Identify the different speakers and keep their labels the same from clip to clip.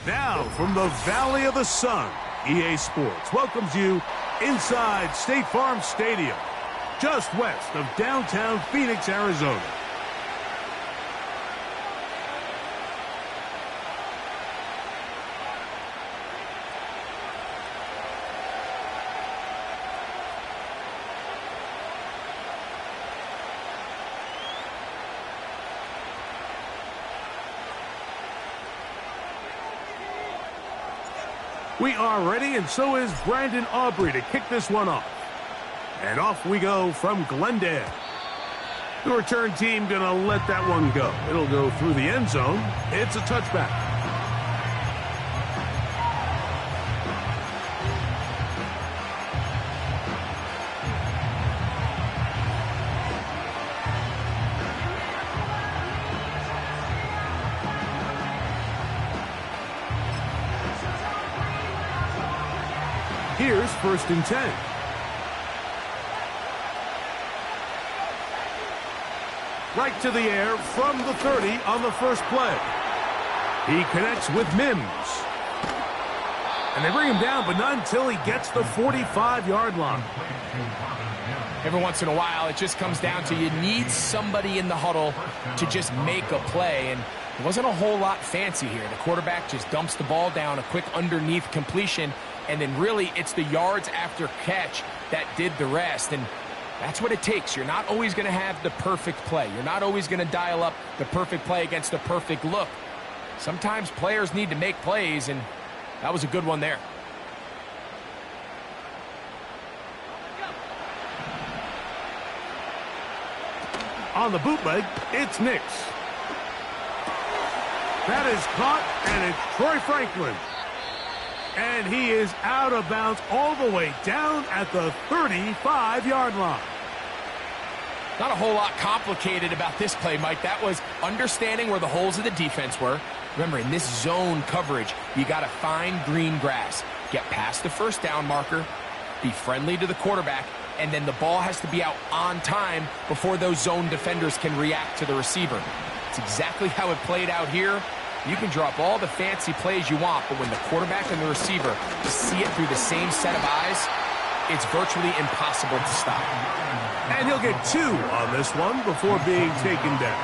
Speaker 1: Now, from the Valley of the Sun, EA Sports welcomes you inside State Farm Stadium, just west of downtown Phoenix, Arizona. We are ready, and so is Brandon Aubrey to kick this one off. And off we go from Glendale. The return team going to let that one go. It'll go through the end zone. It's a touchback. Here's 1st and 10. Right to the air from the 30 on the first play. He connects with Mims. And they bring him down, but not until he gets the 45-yard line.
Speaker 2: Every once in a while, it just comes down to you need somebody in the huddle to just make a play. And it wasn't a whole lot fancy here. The quarterback just dumps the ball down, a quick underneath completion. And then really it's the yards after catch that did the rest. And that's what it takes. You're not always going to have the perfect play. You're not always going to dial up the perfect play against the perfect look. Sometimes players need to make plays, and that was a good one there.
Speaker 1: On the bootleg, it's Nix. That is caught, and it's Troy Franklin. And he is out of bounds all the way down at the 35-yard line.
Speaker 2: Not a whole lot complicated about this play, Mike. That was understanding where the holes of the defense were. Remember, in this zone coverage, you got to find green grass. Get past the first down marker, be friendly to the quarterback, and then the ball has to be out on time before those zone defenders can react to the receiver. It's exactly how it played out here. You can drop all the fancy plays you want, but when the quarterback and the receiver see it through the same set of eyes, it's virtually impossible to stop.
Speaker 1: And he'll get 2 on this one before being taken down.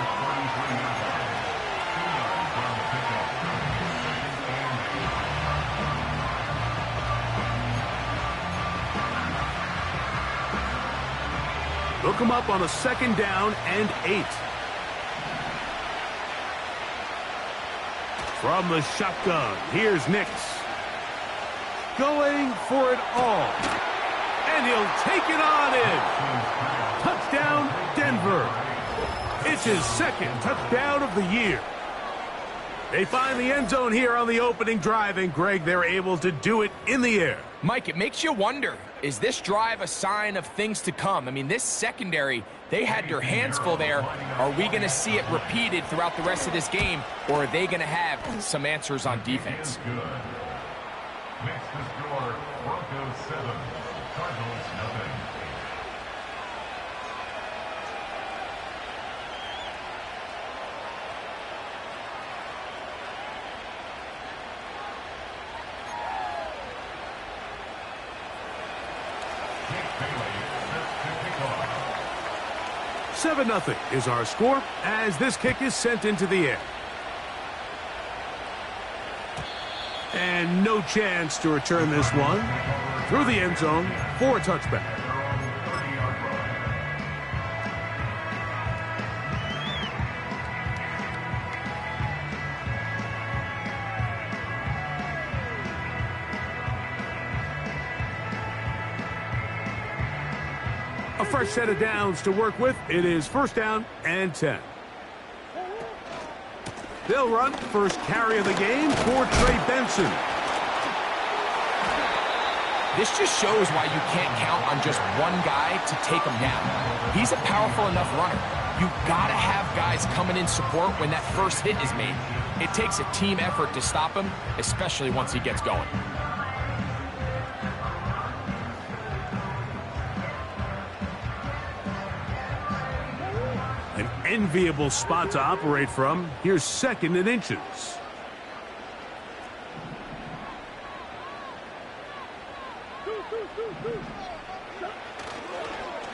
Speaker 1: Look him up on a 2nd down and 8. From the shotgun, here's Nix. Going for it all. And he'll take it on in. Touchdown, Denver. It's his 2nd touchdown of the year. They find the end zone here on the opening drive, and Greg, they're able to do it in the air.
Speaker 2: Mike, it makes you wonder, is this drive a sign of things to come? I mean, this secondary, they had their hands full there. Are we going to see it repeated throughout the rest of this game, or are they going to have some answers on defense?
Speaker 3: Next is your Broncos 7, Cardinals nothing.
Speaker 1: Bailey, 7-0 is our score as this kick is sent into the air. And no chance to return this one through the end zone for a touchback. A fresh set of downs to work with. It is 1st down and 10. They'll run first carry of the game for Trey Benson.
Speaker 2: This just shows why you can't count on just one guy to take him down. He's a powerful enough runner. You've got to have guys coming in support when that first hit is made. It takes a team effort to stop him, especially once he gets going.
Speaker 1: An enviable spot to operate from. Here's 2nd and inches.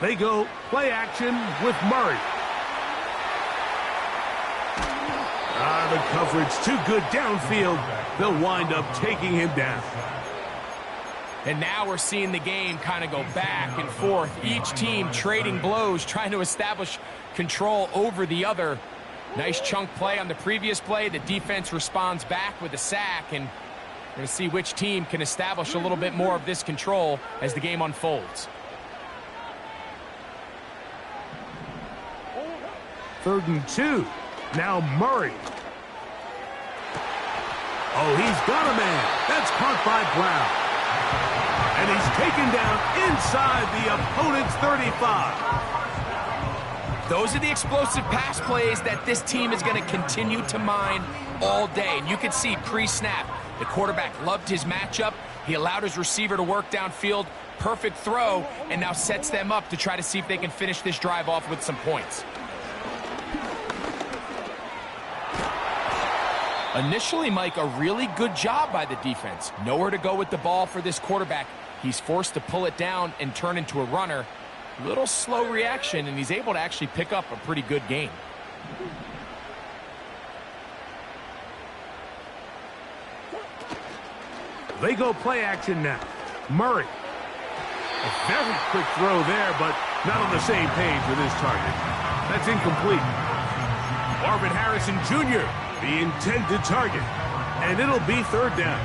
Speaker 1: They go play action with Murray. The coverage too good downfield. They'll wind up taking him down.
Speaker 2: And now we're seeing the game kind of go back and forth. Each team trading blows, trying to establish control over the other. Nice chunk play on the previous play. The defense responds back with a sack, and we're going to see which team can establish a little bit more of this control as the game unfolds.
Speaker 1: 3rd and 2. Now Murray. Oh, he's got a man. That's caught by Brown. And he's taken down inside the opponent's 35.
Speaker 2: Those are the explosive pass plays that this team is going to continue to mine all day. And you can see pre-snap, the quarterback loved his matchup. He allowed his receiver to work downfield. Perfect throw, and now sets them up to try to see if they can finish this drive off with some points. Initially, Mike, a really good job by the defense. Nowhere to go with the ball for this quarterback. He's forced to pull it down and turn into a runner. Little slow reaction, and he's able to actually pick up a pretty good gain.
Speaker 1: They go play action now. Murray. A very quick throw there, but not on the same page with his target. That's incomplete. Marvin Harrison Jr., the intended target, and it'll be 3rd down.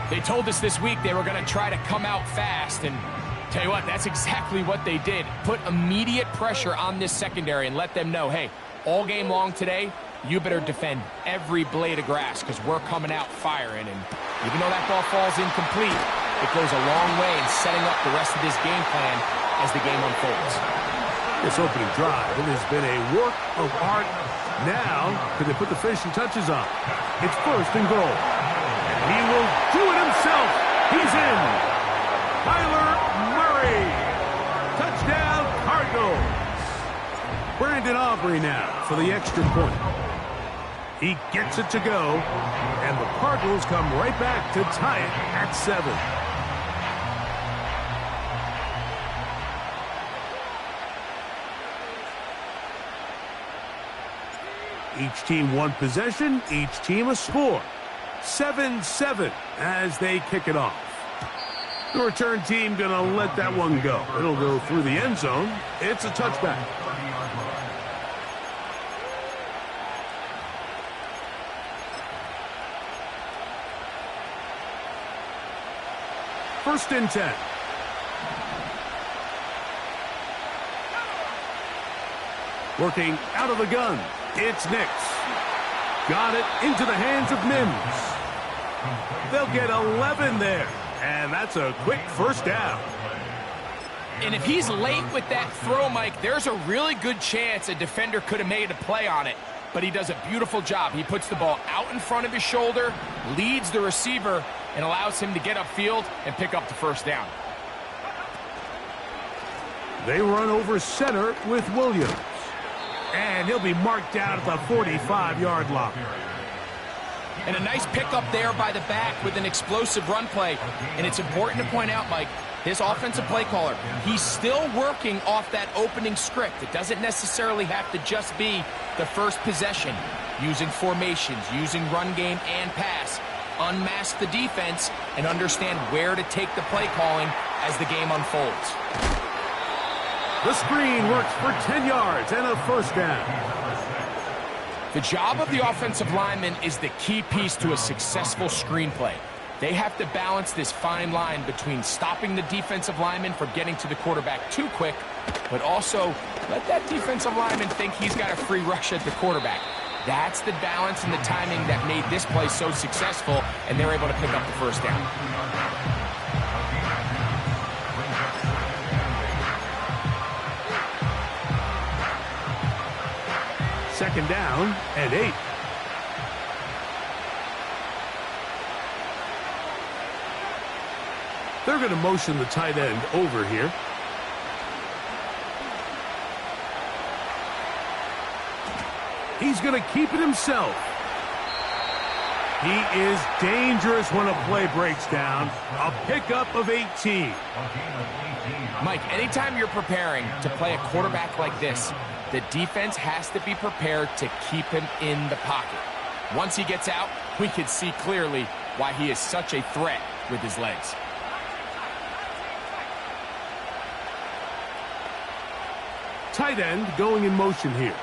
Speaker 2: They told us this week they were going to try to come out fast, and tell you what, that's exactly what they did. Put immediate pressure on this secondary and let them know, hey, all game long today, you better defend every blade of grass because we're coming out firing. And even though that ball falls incomplete, it goes a long way in setting up the rest of this game plan as the game unfolds.
Speaker 1: This opening drive, it has been a work of art. Now, can they put the finishing touches on? It's 1st and goal. And he will do it himself. He's in. Kyler Murray. Touchdown, Cardinals. Brandon Aubrey now for the extra point. He gets it to go, and the Cardinals come right back to tie it at 7. Each team one possession, each team a score. 7-7 as they kick it off. The return team going to let that one go. It'll go through the end zone. It's a touchback. First and 10. Working out of the gun. It's Nix. Got it into the hands of Mims. They'll get 11 there. And that's a quick 1st down.
Speaker 2: And if he's late with that throw, Mike, there's a really good chance a defender could have made a play on it. But he does a beautiful job. He puts the ball out in front of his shoulder, leads the receiver, and allows him to get upfield and pick up the 1st down.
Speaker 1: They run over center with Williams. And he'll be marked down at the 45-yard line.
Speaker 2: And a nice pickup there by the back with an explosive run play. And it's important to point out, Mike, this offensive play caller, he's still working off that opening script. It doesn't necessarily have to just be the first possession. Using formations, using run game and pass. Unmask the defense and understand where to take the play calling as the game unfolds.
Speaker 1: The screen works for 10 yards and a 1st down.
Speaker 2: The job of the offensive lineman is the key piece to a successful screenplay. They have to balance this fine line between stopping the defensive lineman from getting to the quarterback too quick, but also let that defensive lineman think he's got a free rush at the quarterback. That's the balance and the timing that made this play so successful, and they're able to pick up the 1st down.
Speaker 1: Second down and 8. They're going to motion the tight end over here. He's going to keep it himself. He is dangerous when a play breaks down. A pickup of 18.
Speaker 2: Mike, anytime you're preparing to play a quarterback like this, the defense has to be prepared to keep him in the pocket. Once he gets out, we can see clearly why he is such a threat with his legs.
Speaker 1: Tight end going in motion here.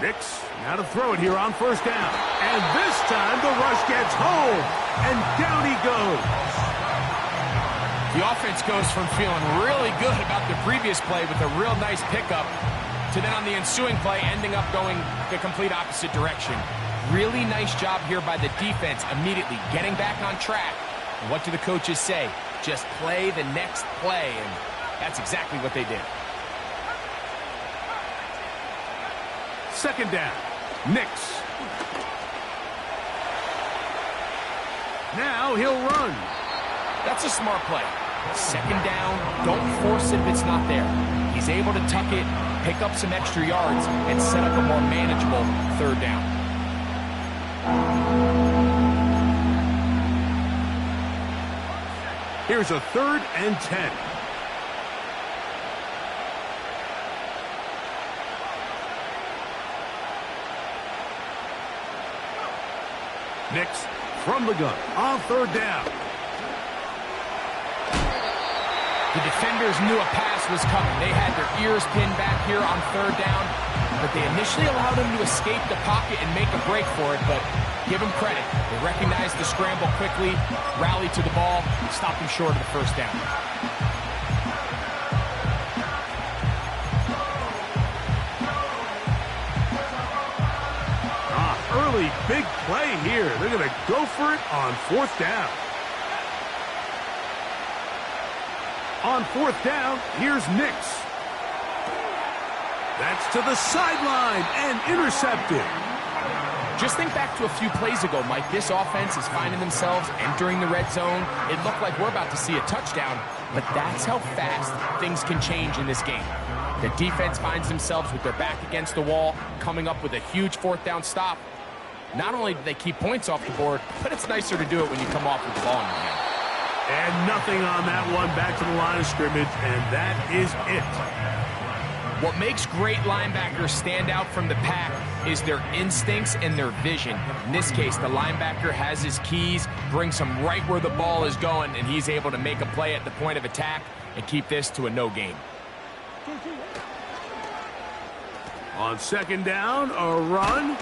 Speaker 1: Nix now to throw it here on first down. And this time the rush gets home. And down he goes.
Speaker 2: The offense goes from feeling really good about the previous play with a real nice pickup to then on the ensuing play ending up going the complete opposite direction. Really nice job here by the defense immediately getting back on track. And what do the coaches say? Just play the next play. And that's exactly what they did.
Speaker 1: Second down. Nix. Now he'll run.
Speaker 2: That's a smart play. Second down, don't force it if it's not there. He's able to tuck it, pick up some extra yards, and set up a more manageable third down.
Speaker 1: Here's a 3rd and 10. Nix from the gun on third down.
Speaker 2: The defenders knew a pass was coming. They had their ears pinned back here on third down, but they initially allowed him to escape the pocket and make a break for it, but give him credit. They recognized the scramble quickly, rallied to the ball, stopped him short of the first down.
Speaker 1: Early big play here. They're going to go for it on fourth down. On fourth down, here's Nix. That's to the sideline and intercepted.
Speaker 2: Just think back to a few plays ago, Mike. This offense is finding themselves entering the red zone. It looked like we're about to see a touchdown, but that's how fast things can change in this game. The defense finds themselves with their back against the wall, coming up with a huge fourth down stop. Not only do they keep points off the board, but it's nicer to do it when you come off with the ball in your hand.
Speaker 1: And nothing on that one, back to the line of scrimmage, and that is it.
Speaker 2: What makes great linebackers stand out from the pack is their instincts and their vision. In this case, the linebacker has his keys, brings him right where the ball is going, and he's able to make a play at the point of attack and keep this to a no gain.
Speaker 1: On second down, a run.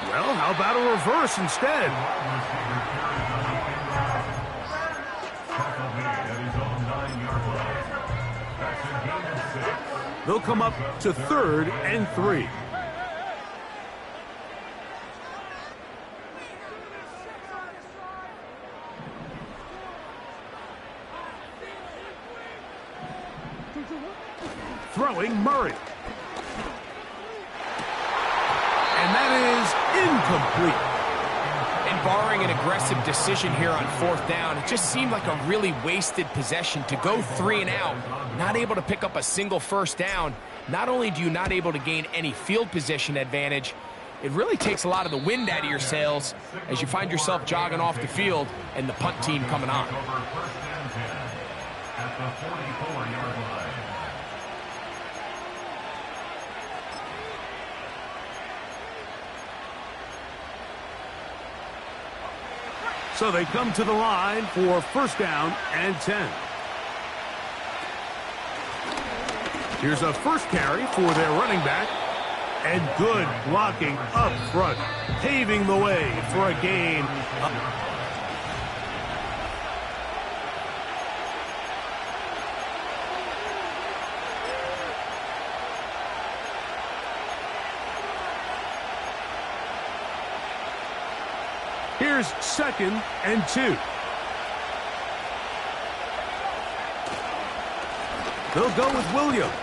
Speaker 1: Well, how about a reverse instead? They'll come up to 3rd and 3. Throwing Murray. And that is incomplete.
Speaker 2: And barring an aggressive decision here on fourth down, it just seemed like a really wasted possession to go 3 and out, not able to pick up a single first down. Not only do you not able to gain any field position advantage, it really takes a lot of the wind out of your sails as you find yourself jogging off the field and the punt team coming on.
Speaker 3: At the 44-yard line.
Speaker 1: So they come to the line for first down and 10. Here's a first carry for their running back. And good blocking up front, paving the way for a gain. Here's 2nd and 2. They'll go with Williams.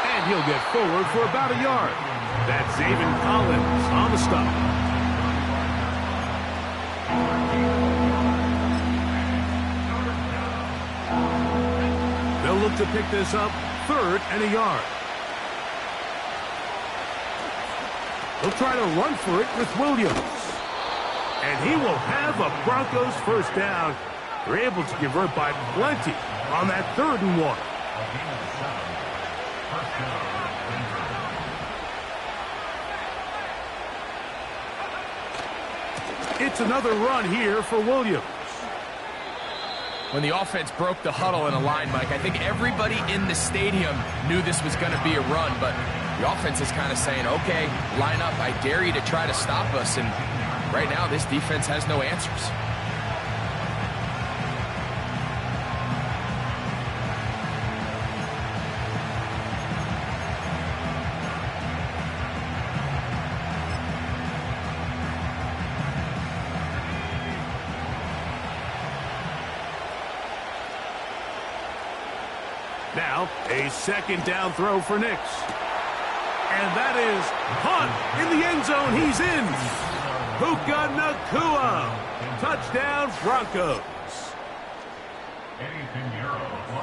Speaker 1: And he'll get forward for about a yard. That's Zaven Collins on the stop. They'll look to pick this up 3rd and a yard. They'll try to run for it with Williams. And he will have a Broncos first down. They're able to convert by plenty on that 3rd and 1. It's another run here for Williams.
Speaker 2: When the offense broke the huddle in a line, Mike, I think everybody in the stadium knew this was going to be a run, but the offense is kind of saying, okay, line up, I dare you to try to stop us, and right now this defense has no answers.
Speaker 1: Now, a 2nd down throw for Nix. And that is Hunt in the end zone. He's in. Puka Nacua. Touchdown, Broncos.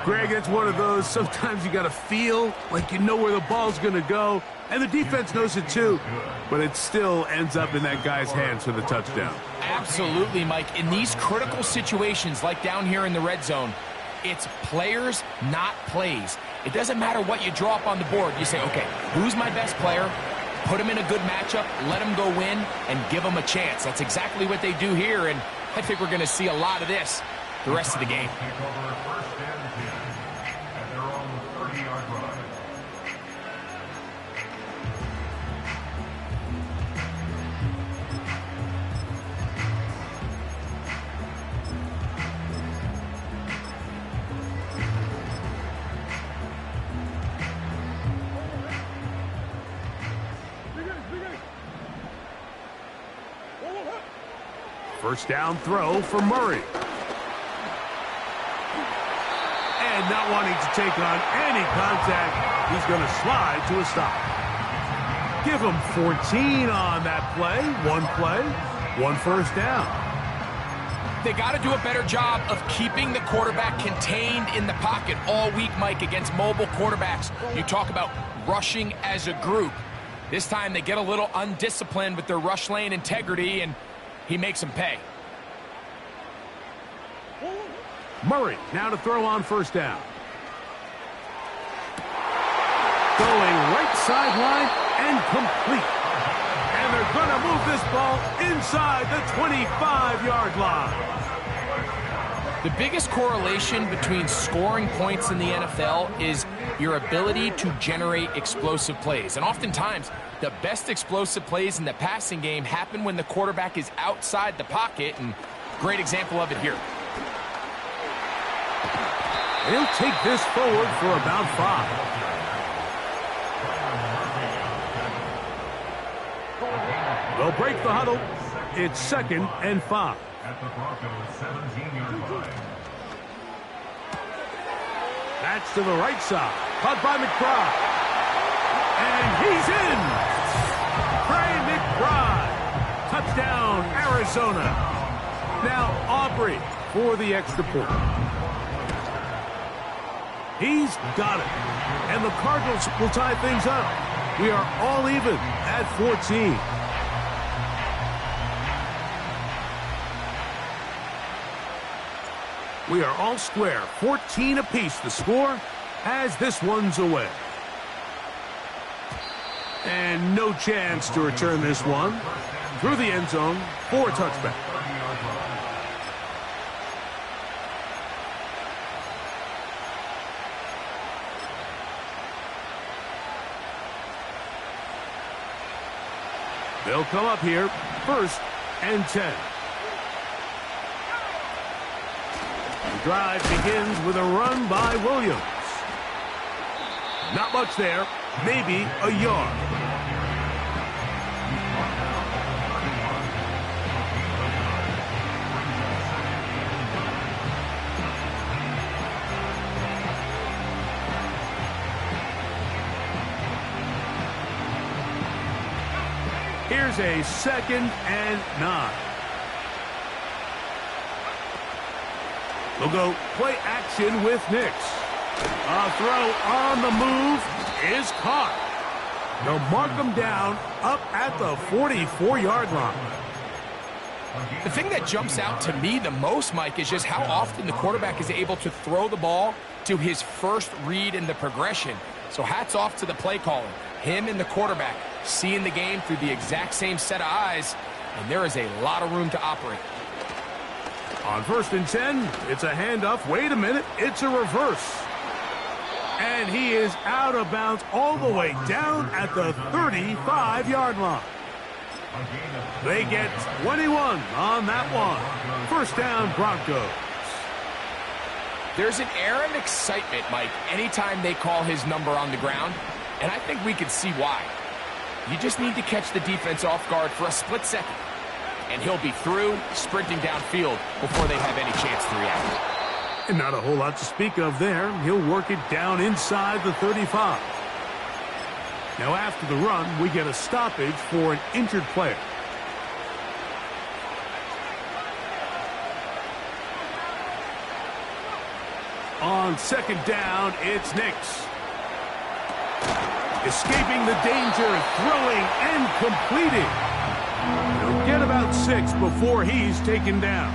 Speaker 1: Greg, it's one of those, sometimes you got to feel like you know where the ball's going to go, and the defense knows it too, but it still ends up in that guy's hands for the touchdown.
Speaker 2: Absolutely, Mike. In these critical situations, like down here in the red zone, it's players, not plays. It doesn't matter what you draw up on the board. You say, okay, who's my best player? Put him in a good matchup, let him go win, and give him a chance. That's exactly what they do here, and I think we're going to see a lot of this the rest of the game.
Speaker 1: First down throw for Murray. And not wanting to take on any contact, he's going to slide to a stop. Give him 14 on that play, 1 first down.
Speaker 2: They got to do a better job of keeping the quarterback contained in the pocket all week, Mike, against mobile quarterbacks. You talk about rushing as a group. This time they get a little undisciplined with their rush lane integrity, and he makes them pay.
Speaker 1: Murray now to throw on first down. Going right sideline and complete. And they're going to move this ball inside the 25-yard line.
Speaker 2: The biggest correlation between scoring points in the NFL is your ability to generate explosive plays. And oftentimes, the best explosive plays in the passing game happen when the quarterback is outside the pocket, and great example of it here.
Speaker 1: He'll take this forward for about 5. They'll break the huddle. It's 2nd and 5.
Speaker 3: At the Broncos 17-yard line.
Speaker 1: That's to the right side. Caught by McBride. And he's in. Trey McBride. Touchdown, Arizona. Now Aubrey for the extra point. He's got it. And the Cardinals will tie things up. We are all even at 14. We are all square, 14 apiece the score as this one's away. And no chance to return this one through the end zone for a touchback. They'll come up here, 1st and 10. The drive begins with a run by Williams. Not much there, maybe a yard. Here's a 2nd and 9. They'll go play action with Nix. A throw on the move is caught. They'll mark him down up at the 44-yard line.
Speaker 2: The thing that jumps out to me the most, Mike, is just how often the quarterback is able to throw the ball to his first read in the progression. So hats off to the play calling. Him and the quarterback seeing the game through the exact same set of eyes, and there is a lot of room to operate.
Speaker 1: On 1st and 10, it's a handoff. Wait a minute, it's a reverse. And he is out of bounds all the way down at the 35-yard line. They get 21 on that one. 1st down, Broncos.
Speaker 2: There's an air of excitement, Mike, anytime they call his number on the ground, and I think we can see why. You just need to catch the defense off guard for a split second, and he'll be through, sprinting downfield before they have any chance to react.
Speaker 1: And not a whole lot to speak of there. He'll work it down inside the 35. Now after the run, we get a stoppage for an injured player. On 2nd down, it's Nix. Escaping the danger, throwing and completing. He'll get about 6 before he's taken down.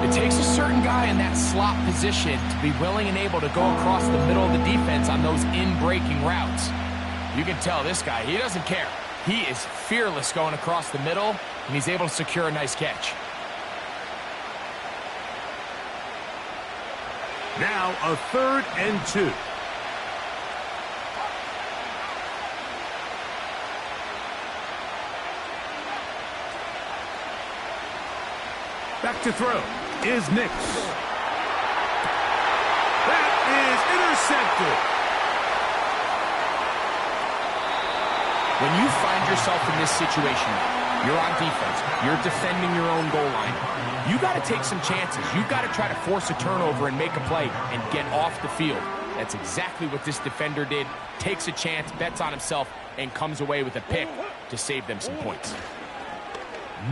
Speaker 2: It takes a certain guy in that slot position to be willing and able to go across the middle of the defense on those in-breaking routes. You can tell this guy, he doesn't care. He is fearless going across the middle, and he's able to secure a nice catch.
Speaker 1: Now a 3rd and 2. Back to throw is Nix. That is intercepted.
Speaker 2: When you find yourself in this situation, you're on defense, you're defending your own goal line, you got to take some chances. You've got to try to force a turnover and make a play and get off the field. That's exactly what this defender did. Takes a chance, bets on himself, and comes away with a pick to save them some points.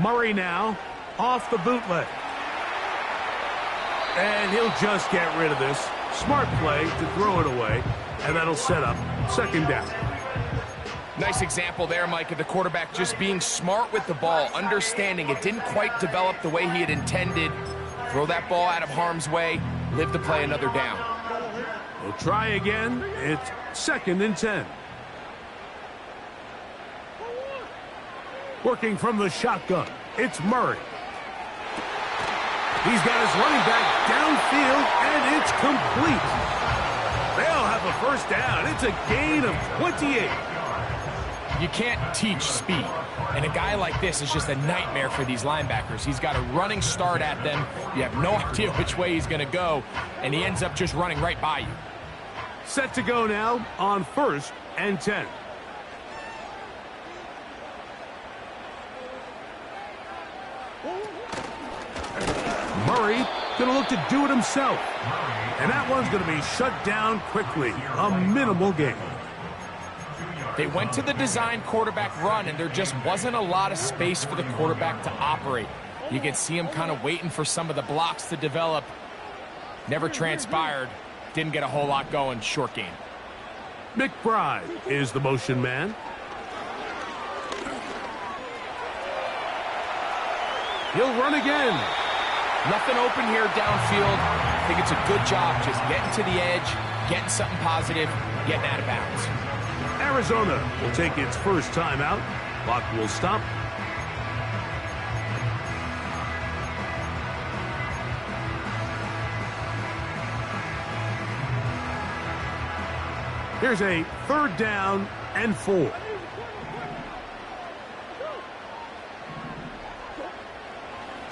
Speaker 1: Murray now off the bootleg. And he'll just get rid of this. Smart play to throw it away, and that'll set up 2nd down.
Speaker 2: Nice example there, Mike, of the quarterback just being smart with the ball, understanding it didn't quite develop the way he had intended. Throw that ball out of harm's way, live to play another down.
Speaker 1: We'll try again. It's 2nd and 10. Working from the shotgun, it's Murray. He's got his running back downfield, and it's complete. They'll have a 1st down. It's a gain of 28.
Speaker 2: You can't teach speed, and a guy like this is just a nightmare for these linebackers. He's got a running start at them. You have no idea which way he's going to go, and he ends up just running right by you.
Speaker 1: Set to go now on 1st and 10. Murray going to look to do it himself. And that one's going to be shut down quickly. A minimal gain.
Speaker 2: They went to the design quarterback run, and there just wasn't a lot of space for the quarterback to operate. You can see him kind of waiting for some of the blocks to develop. Never transpired. Didn't get a whole lot going. Short game.
Speaker 1: McBride is the motion man. He'll run again.
Speaker 2: Nothing open here downfield. I think it's a good job just getting to the edge, getting something positive, getting out of bounds.
Speaker 1: Arizona will take its 1st timeout. Clock will stop. Here's a 3rd down and 4.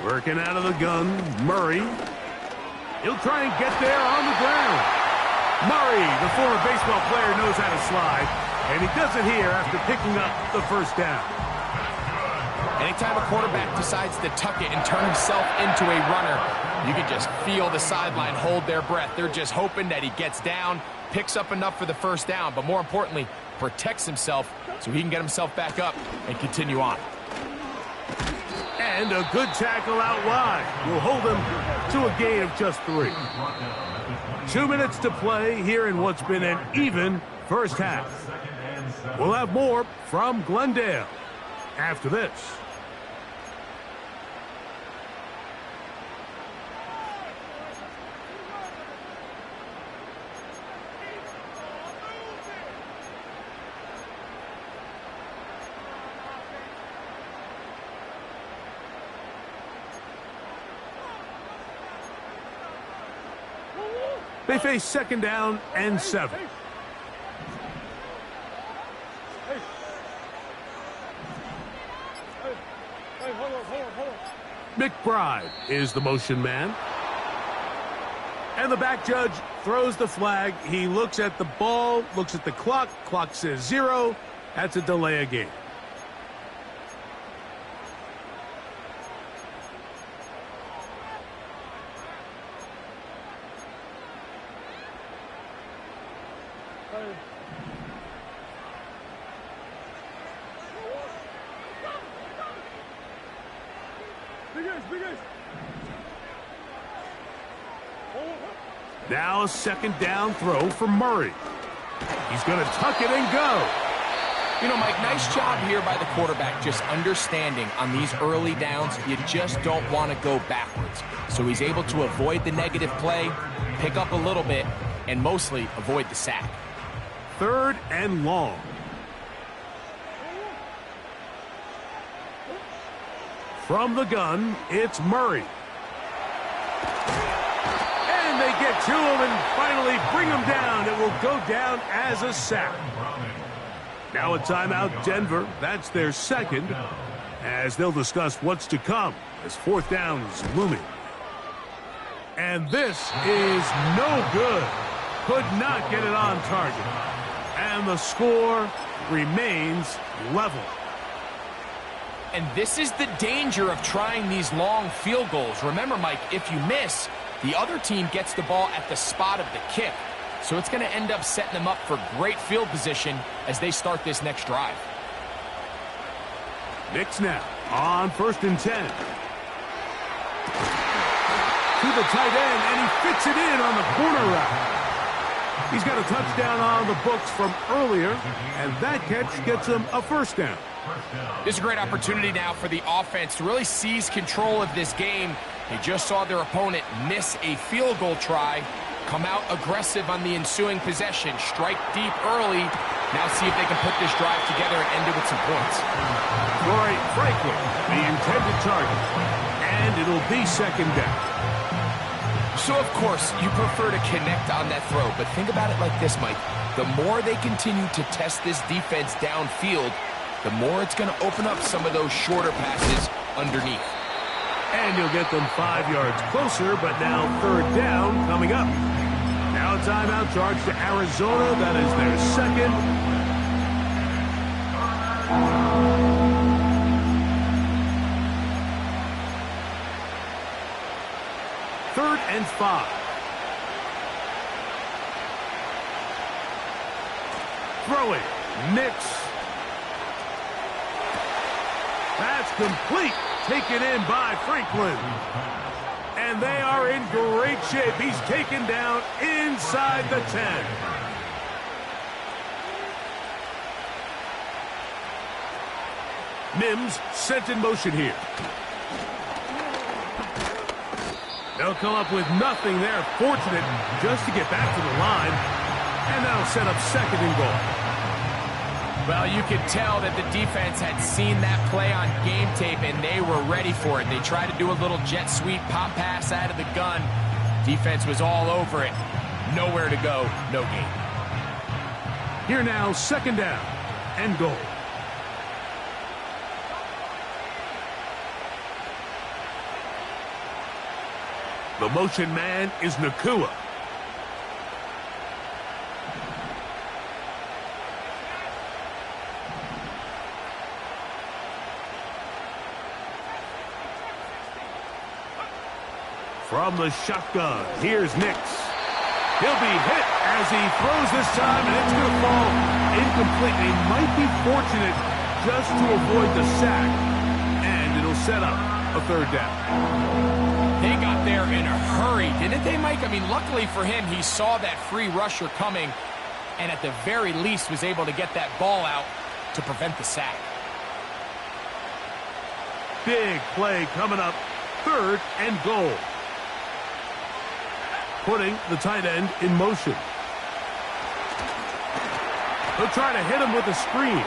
Speaker 1: Working out of the gun, Murray. He'll try and get there on the ground. Murray, the former baseball player, knows how to slide, and he does it here after picking up the 1st down.
Speaker 2: Anytime a quarterback decides to tuck it and turn himself into a runner, you can just feel the sideline hold their breath. They're just hoping that he gets down, picks up enough for the 1st down, but more importantly, protects himself so he can get himself back up and continue on.
Speaker 1: And a good tackle out wide will hold him to a gain of just 3. 2 minutes to play here in what's been an even 1st half. We'll have more from Glendale after this. They face second down and 7. McBride is the motion man. And the back judge throws the flag. He looks at the ball, looks at the clock. Clock says 0. That's a delay of game. Now a second down throw for Murray. He's going to tuck it and go.
Speaker 2: You know, Mike, nice job here by the quarterback, just understanding on these early downs, you just don't want to go backwards. So he's able to avoid the negative play, pick up a little bit, and mostly avoid the sack.
Speaker 1: Third and long. From the gun, it's Murray. And they get to him and finally bring him down. It will go down as a sack. Now a timeout, Denver. That's their second, as they'll discuss what's to come as fourth down is looming. And this is no good. Could not get it on target. And the score remains level.
Speaker 2: And this is the danger of trying these long field goals. Remember, Mike, if you miss, the other team gets the ball at the spot of the kick. So it's going to end up setting them up for great field position as they start this next drive.
Speaker 1: Knicks now on 1st and 10. To the tight end, and he fits it in on the corner route. He's got a touchdown on the books from earlier, and that catch gets him a first down.
Speaker 2: This is a great opportunity now for the offense to really seize control of this game. They just saw their opponent miss a field goal try, come out aggressive on the ensuing possession, strike deep early. Now see if they can put this drive together and end it with some points.
Speaker 1: Troy Franklin, the intended target, and it'll be second down.
Speaker 2: So, of course, you prefer to connect on that throw, but think about it like this, Mike. The more they continue to test this defense downfield, the more it's going to open up some of those shorter passes underneath.
Speaker 1: And you'll get them 5 yards closer, but now third down coming up. Now a timeout charge to Arizona. That is their second. Third and 5. Throwing. Knicks. That's complete. Taken in by Franklin. And they are in great shape. He's taken down inside the 10. Mims sent in motion here. They'll come up with nothing there. Fortunate just to get back to the line. And that'll set up second and goal.
Speaker 2: Well, you could tell that the defense had seen that play on game tape, and they were ready for it. They tried to do a little jet sweep pop pass out of the gun. Defense was all over it. Nowhere to go, no gain.
Speaker 1: Here now, second down and goal. The motion man is Nacua. From the shotgun, here's Nix. He'll be hit as he throws this time, and it's going to fall incomplete. He might be fortunate just to avoid the sack, and it'll set up a third down.
Speaker 2: They got there in a hurry, didn't they, Mike? I mean, luckily for him, he saw that free rusher coming, and at the very least was able to get that ball out to prevent the sack.
Speaker 1: Big play coming up, third and goal. Putting the tight end in motion. They'll try to hit him with a screen.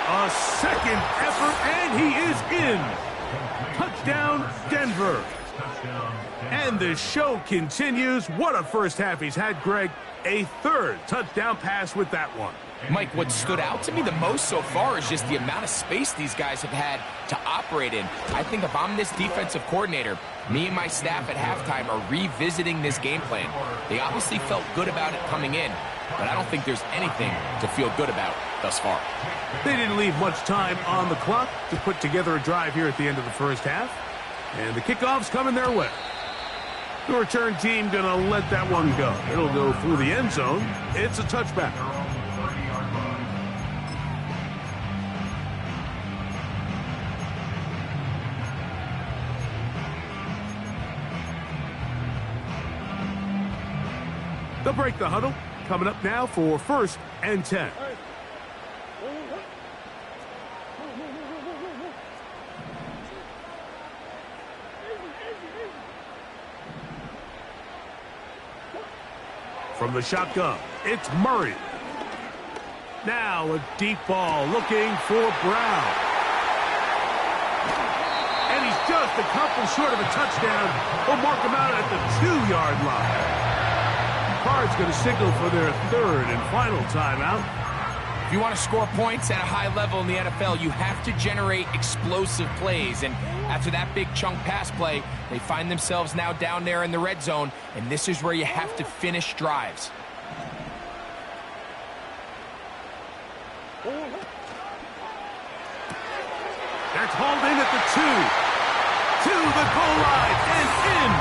Speaker 1: A second effort, and he is in. Touchdown, Denver.
Speaker 3: Touchdown, Denver.
Speaker 1: And the show continues. What a first half he's had, Greg. A third touchdown pass with that one.
Speaker 2: Mike, what stood out to me the most so far is just the amount of space these guys have had to operate in. I think if I'm this defensive coordinator, me and my staff at halftime are revisiting this game plan. They obviously felt good about it coming in, but I don't think there's anything to feel good about thus far.
Speaker 1: They didn't leave much time on the clock to put together a drive here at the end of the first half. And the kickoff's coming their way. The return team going to let that one go. It'll go through the end zone. It's a touchback. They'll break the huddle. Coming up now for 1st and 10. From the shotgun, it's Murray. Now a deep ball looking for Brown. And he's just a couple short of a touchdown. We'll mark him out at the 2-yard line. Card's going to signal for their 3rd and final timeout.
Speaker 2: If you want to score points at a high level in the NFL, you have to generate explosive plays. And after that big chunk pass play, they find themselves now down there in the red zone, and this is where you have to finish drives.
Speaker 1: That's hauled in at the 2. To the goal line and in.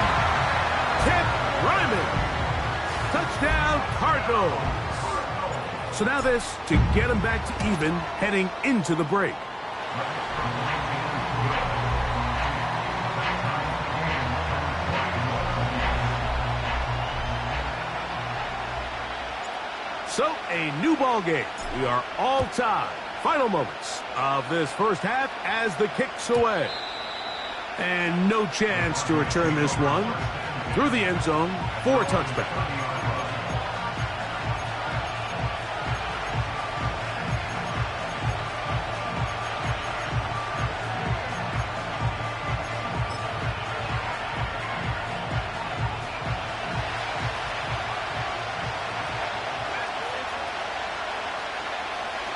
Speaker 1: Ted Ryman. Touchdown, Cardinals. So now this to get them back to even heading into the break. So a new ball game. We are all tied. Final moments of this first half as the kick's away. And no chance to return this one through the end zone for a touchback.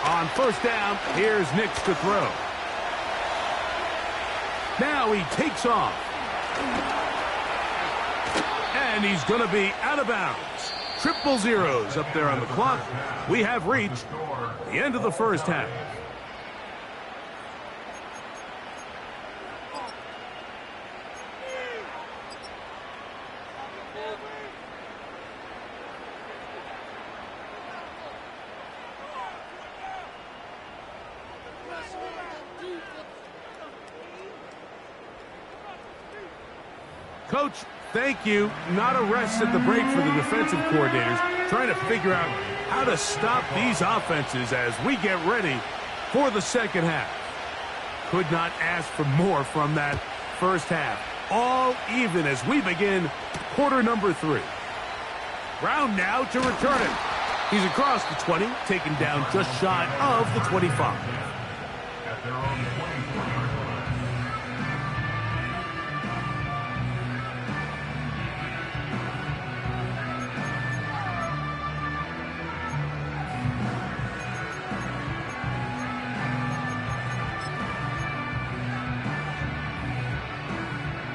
Speaker 1: On 1st down, here's Nix to throw. Now he takes off. And he's going to be out of bounds. 000 up there on the clock. We have reached the end of the first half. Coach, thank you. Not a rest at the break for the defensive coordinators, trying to figure out how to stop these offenses as we get ready for the second half. Could not ask for more from that first half. All even as we begin quarter number 3. Brown now to return it. He's across the 20, taken down just shy of the 25.
Speaker 3: At their own 24-yard line.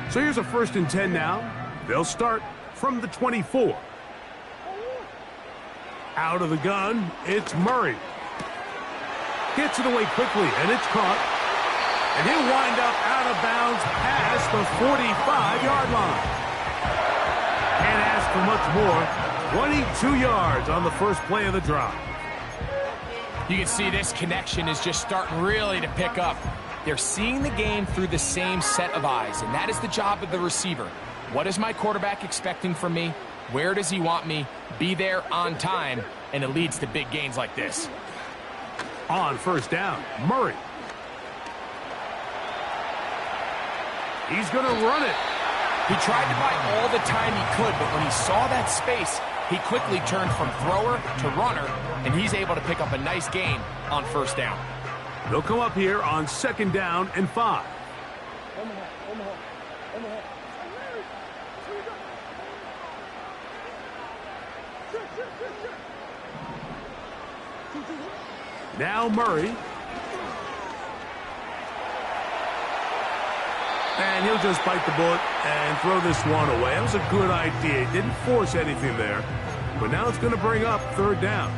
Speaker 1: So here's a 1st and 10 now. They'll start from the 24. Out of the gun, it's Murray. Gets it away quickly, and it's caught. And he'll wind up out of bounds past the 45-yard line. Can't ask for much more. 22 yards on the first play of the drive.
Speaker 2: You can see this connection is just starting really to pick up. They're seeing the game through the same set of eyes, and that is the job of the receiver. What is my quarterback expecting from me? Where does he want me? Be there on time, and it leads to big gains like this.
Speaker 1: On 1st down, Murray. He's going to run it.
Speaker 2: He tried to buy all the time he could, but when he saw that space, he quickly turned from thrower to runner, and he's able to pick up a nice gain on 1st down.
Speaker 1: They'll come up here on 2nd down and 5. Now Murray. And he'll just bite the bullet and throw this one away. That was a good idea. He didn't force anything there. But now it's going to bring up third down.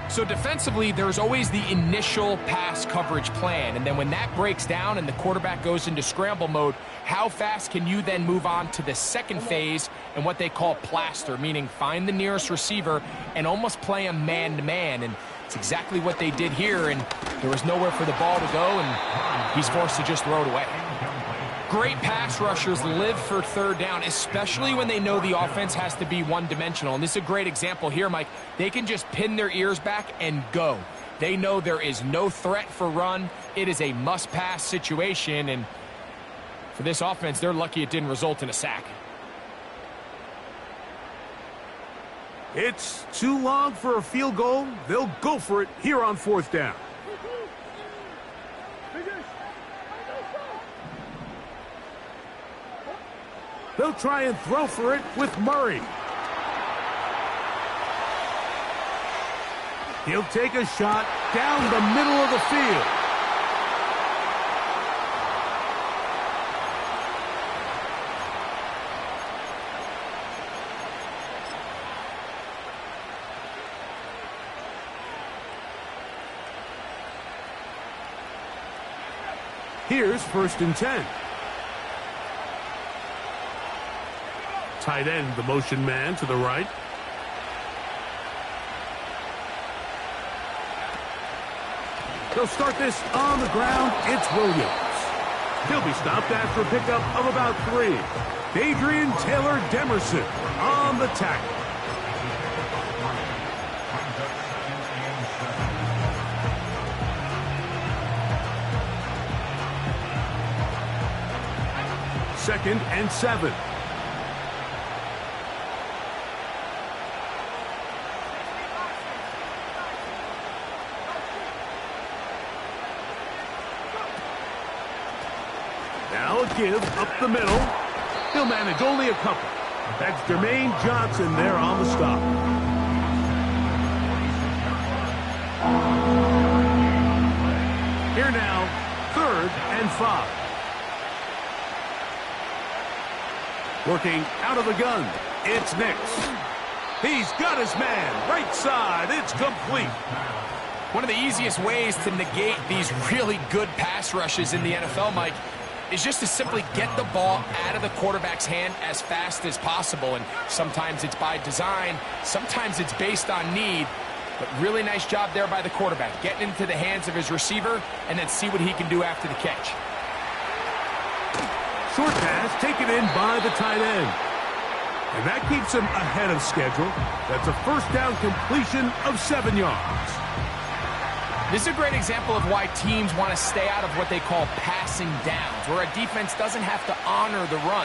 Speaker 2: So defensively, there's always the initial pass coverage plan. And then when that breaks down and the quarterback goes into scramble mode, how fast can you then move on to the second phase and what they call plaster, meaning find the nearest receiver and almost play him man-to-man. And it's exactly what they did here, and there was nowhere for the ball to go, and he's forced to just throw it away. Great pass rushers live for third down, especially when they know the offense has to be one-dimensional. And this is a great example here, Mike. They can just pin their ears back and go. They know there is no threat for run. It is a must-pass situation, and for this offense, they're lucky it didn't result in a sack.
Speaker 1: It's too long for a field goal. They'll go for it here on fourth down. They'll try and throw for it with Murray. He'll take a shot down the middle of the field. Here's first and 10. Tight end, the motion man to the right. They'll start this on the ground. It's Williams. He'll be stopped after a pickup of about 3. Adrian Taylor Demerson on the tackle. Second and 7. Now a give up the middle. He'll manage only a couple. That's Jermaine Johnson there on the stop. Here now, third and 5. Working out of the gun, it's Nix. He's got his man, right side, it's complete.
Speaker 2: One of the easiest ways to negate these really good pass rushes in the NFL, Mike, is just to simply get the ball out of the quarterback's hand as fast as possible. And sometimes it's by design, sometimes it's based on need. But really nice job there by the quarterback, getting into the hands of his receiver and then see what he can do after the catch.
Speaker 1: Short pass taken in by the tight end. And that keeps him ahead of schedule. That's a first down completion of 7 yards.
Speaker 2: This is a great example of why teams want to stay out of what they call passing downs, where a defense doesn't have to honor the run.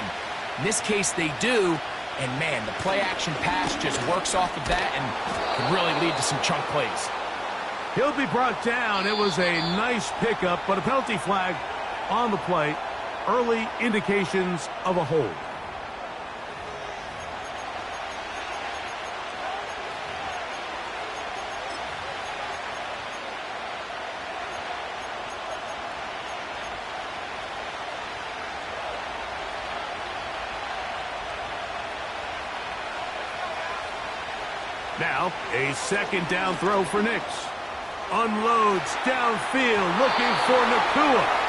Speaker 2: In this case, they do. And, man, the play-action pass just works off of that and can really lead to some chunk plays.
Speaker 1: He'll be brought down. It was a nice pickup, but a penalty flag on the play. Early indications of a hold. Now, a second down throw for Nix. Unloads downfield, looking for Nacua.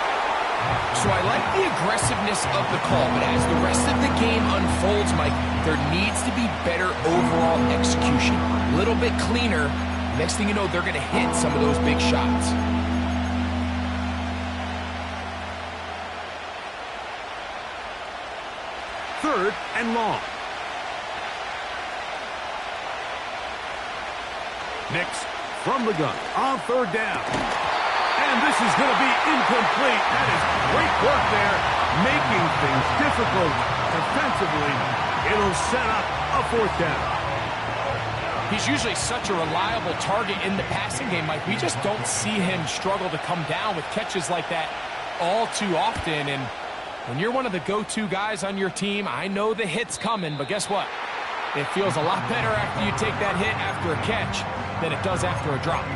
Speaker 2: So I like the aggressiveness of the call, but as the rest of the game unfolds, Mike, there needs to be better overall execution. A little bit cleaner. Next thing you know, they're going to hit some of those big shots.
Speaker 1: Third and long. Nix from the gun on third down. And this is going to be incomplete. That is great work there, making things difficult defensively. It'll set up a fourth down.
Speaker 2: He's usually such a reliable target in the passing game, Mike. We just don't see him struggle to come down with catches like that all too often. And when you're one of the go-to guys on your team, I know the hit's coming, but guess what? It feels a lot better after you take that hit after a catch than it does after a drop.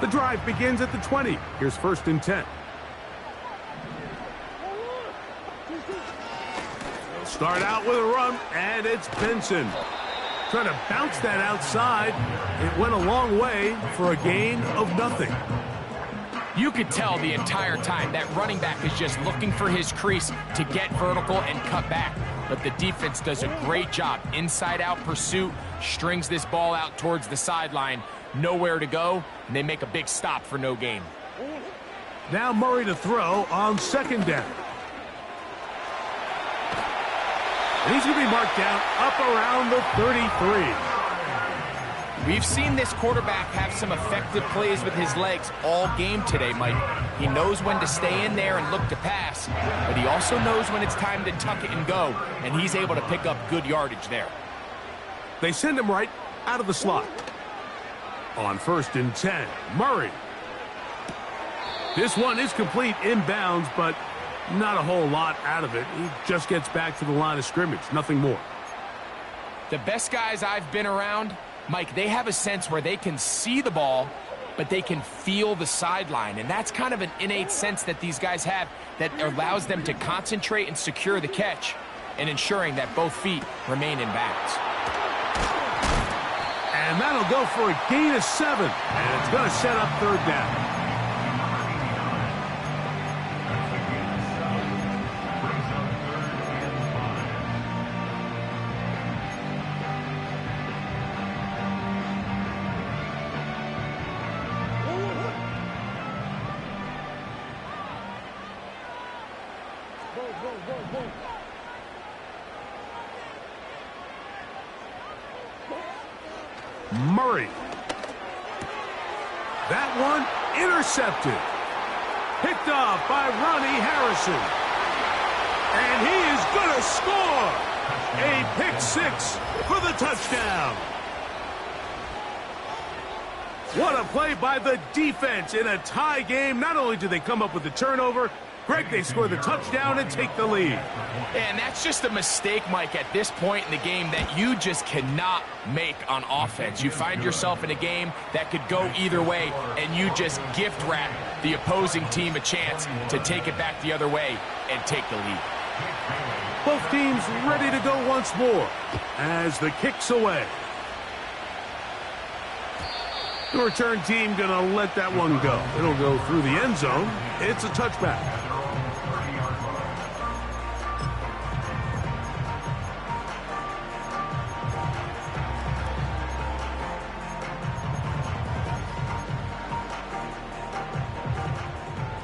Speaker 1: The drive begins at the 20. Here's 1st and 10. They'll start out with a run, and it's Benson. Trying to bounce that outside. It went a long way for a gain of nothing.
Speaker 2: You could tell the entire time that running back is just looking for his crease to get vertical and cut back. But the defense does a great job. Inside-out pursuit, strings this ball out towards the sideline. Nowhere to go, and they make a big stop for no gain.
Speaker 1: Now Murray to throw on 2nd down. And he's going to be marked down up around the 33.
Speaker 2: We've seen this quarterback have some effective plays with his legs all game today, Mike. He knows when to stay in there and look to pass, but he also knows when it's time to tuck it and go, and he's able to pick up good yardage there.
Speaker 1: They send him right out of the slot. On 1st and 10, Murray. This one is complete inbounds, but not a whole lot out of it. He just gets back to the line of scrimmage, nothing more.
Speaker 2: The best guys I've been around, Mike, they have a sense where they can see the ball, but they can feel the sideline. And that's kind of an innate sense that these guys have that allows them to concentrate and secure the catch and ensuring that both feet remain in bounds.
Speaker 1: And that'll go for a gain of 7. And it's going to set up 3rd down. Murray. That one intercepted. Picked off by Ronnie Harrison. And he is going to score. A pick 6 for the touchdown. What a play by the defense in a tie game. Not only do they come up with the turnover, Greg, they score the touchdown and take the lead.
Speaker 2: And that's just a mistake, Mike, at this point in the game that you just cannot make on offense. You find yourself in a game that could go either way, and you just gift wrap the opposing team a chance to take it back the other way and take the lead.
Speaker 1: Both teams ready to go once more as the kick's away. The return team going to let that one go. It'll go through the end zone. It's a touchback.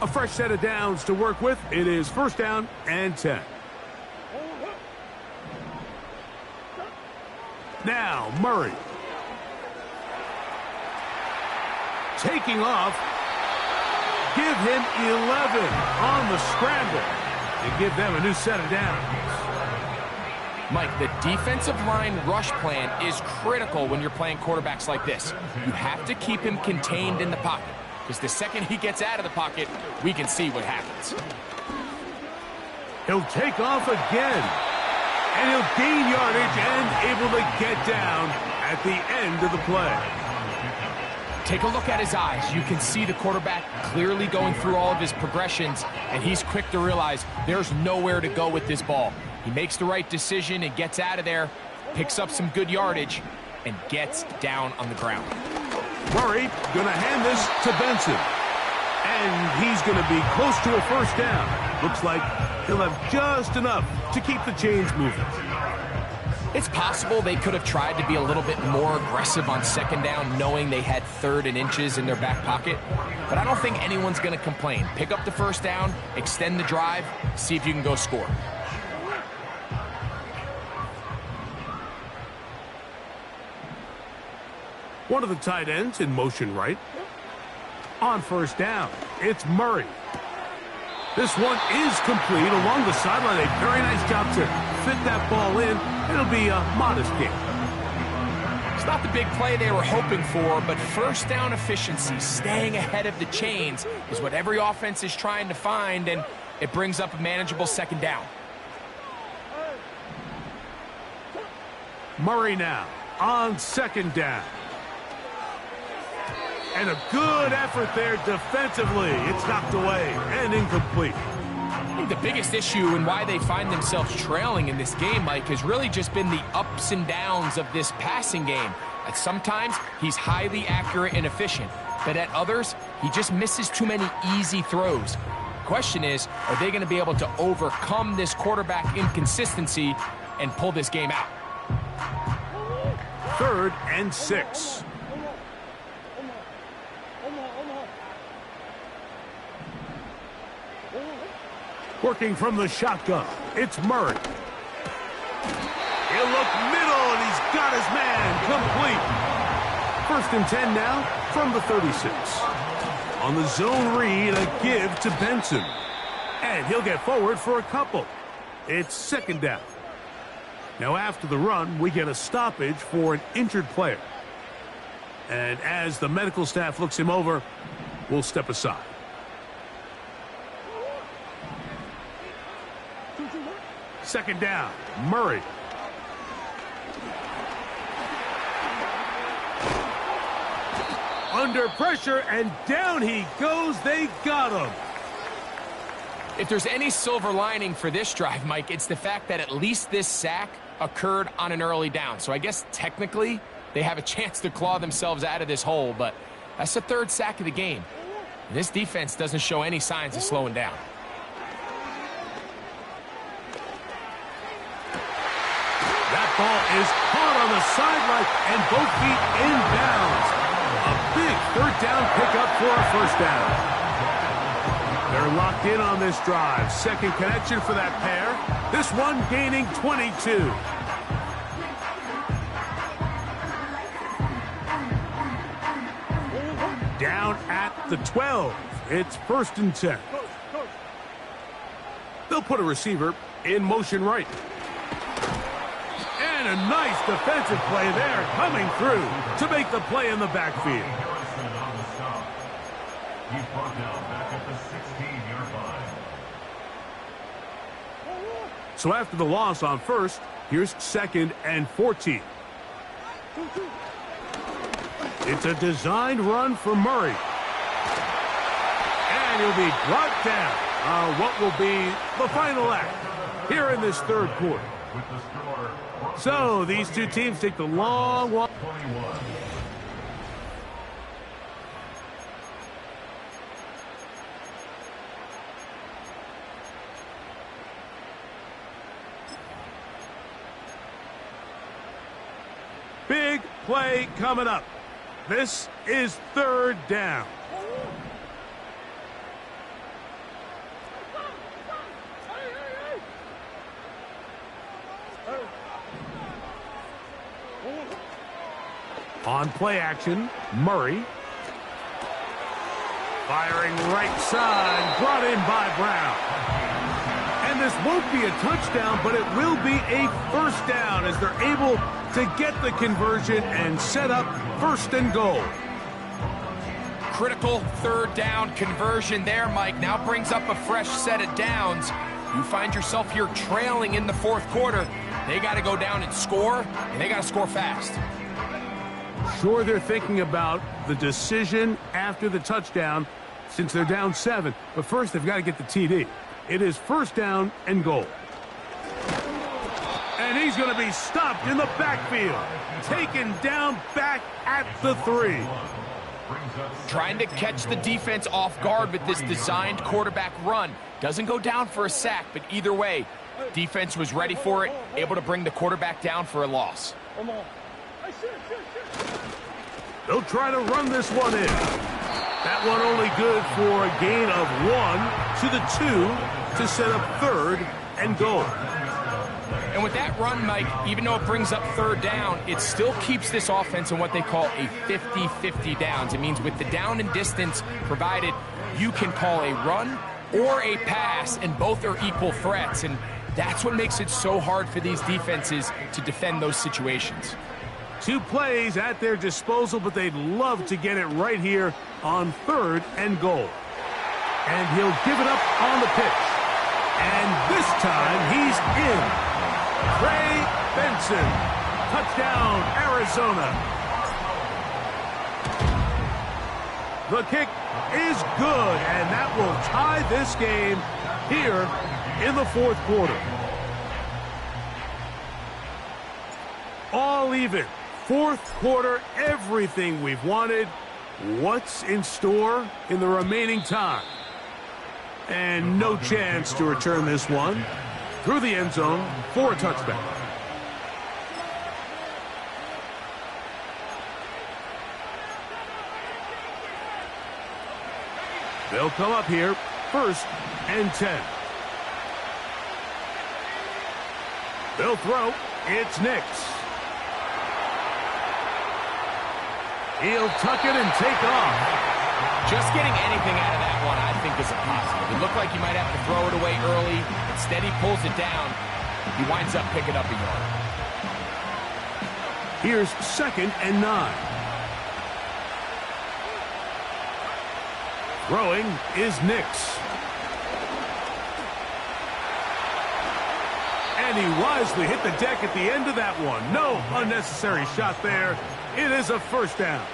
Speaker 1: A fresh set of downs to work with. It is 1st down and 10. Now Murray. Taking off. Give him 11 on the scramble to give them a new set of downs.
Speaker 2: Mike, the defensive line rush plan is critical when you're playing quarterbacks like this. You have to keep him contained in the pocket, because the second he gets out of the pocket, we can see what happens.
Speaker 1: He'll take off again, and he'll gain yardage and able to get down at the end of the play.
Speaker 2: Take a look at his eyes. You can see the quarterback clearly going through all of his progressions, and he's quick to realize there's nowhere to go with this ball. He makes the right decision and gets out of there, picks up some good yardage, and gets down on the ground.
Speaker 1: Murray going to hand this to Benson. And he's going to be close to a 1st down. Looks like he'll have just enough to keep the chains moving.
Speaker 2: It's possible they could have tried to be a little bit more aggressive on 2nd down, knowing they had 3rd and inches in their back pocket. But I don't think anyone's going to complain. Pick up the 1st down, extend the drive, see if you can go score.
Speaker 1: One of the tight ends in motion right. On 1st down, it's Murray. This one is complete along the sideline. A very nice job to fit that ball in. It'll be a modest gain.
Speaker 2: It's not the big play they were hoping for, but first down efficiency, staying ahead of the chains, is what every offense is trying to find, and it brings up a manageable second down.
Speaker 1: Murray now on second down. And a good effort there defensively. It's knocked away and incomplete.
Speaker 2: I think the biggest issue and why they find themselves trailing in this game, Mike, has really just been the ups and downs of this passing game. At sometimes, he's highly accurate and efficient, but at others, he just misses too many easy throws. The question is, are they going to be able to overcome this quarterback inconsistency and pull this game out?
Speaker 1: 3rd and 6. Working from the shotgun, it's Murray. He'll look middle, and he's got his man complete. 1st and 10 now from the 36. On the zone read, a give to Benson. And he'll get forward for a couple. It's 2nd down. Now after the run, we get a stoppage for an injured player. And as the medical staff looks him over, we'll step aside. Second down, Murray. Under pressure, and down he goes. They got him.
Speaker 2: If there's any silver lining for this drive, Mike, it's the fact that at least this sack occurred on an early down. So I guess technically they have a chance to claw themselves out of this hole, but that's the 3rd sack of the game. This defense doesn't show any signs of slowing down.
Speaker 1: That ball is caught on the sideline, and both feet inbounds. A big 3rd down pickup for a 1st down. They're locked in on this drive. 2nd connection for that pair. This one gaining 22. Down at the 12. It's 1st and 10. They'll put a receiver in motion right. And a nice defensive play there coming through to make the play in the backfield.
Speaker 3: He's brought down back at the 16-yard line.
Speaker 1: So after the loss on 1st, here's 2nd and 14. It's a designed run for Murray. And he'll be brought down on what will be the final act here in this 3rd quarter.
Speaker 3: With the score,
Speaker 1: So these two teams take the long walk.
Speaker 3: 21.
Speaker 1: Big play coming up. This is 3rd down. On play action, Murray. Firing right side, brought in by Brown. And this won't be a touchdown, but it will be a 1st down as they're able to get the conversion and set up 1st and goal.
Speaker 2: Critical 3rd down conversion there, Mike. Now brings up a fresh set of downs. You find yourself here trailing in the 4th quarter. They got to go down and score, and they got to score fast.
Speaker 1: Sure, they're thinking about the decision after the touchdown since they're down 7. But first, they've got to get the TD. It is 1st down and goal. And he's going to be stopped in the backfield. Taken down back at the 3.
Speaker 2: Trying to catch the defense off guard with this designed quarterback run. Doesn't go down for a sack, but either way, defense was ready for it, able to bring the quarterback down for a loss.
Speaker 1: They'll try to run this one in. That one only good for a gain of 1 to the 2 to set up 3rd and goal.
Speaker 2: And with that run, Mike, even though it brings up 3rd down, it still keeps this offense in what they call a 50-50 downs. It means with the down and distance provided, you can call a run or a pass, and both are equal threats. And that's what makes it so hard for these defenses to defend those situations.
Speaker 1: 2 plays at their disposal, but they'd love to get it right here on 3rd and goal. And he'll give it up on the pitch. And this time he's in. Trey Benson. Touchdown, Arizona. The kick is good, and that will tie this game here in the 4th quarter. All even. 4th quarter, everything we've wanted. What's in store in the remaining time? And no chance to return this one through the end zone for a touchback. They'll come up here, 1st and 10. They'll throw. It's Nix. He'll tuck it and take off.
Speaker 2: Just getting anything out of that one, I think, is a positive. It looked like he might have to throw it away early. Instead, he pulls it down. He winds up picking up a yard.
Speaker 1: Here's 2nd and 9. Throwing is Nix. And he wisely hit the deck at the end of that one. No unnecessary shot there. It is a 1st down.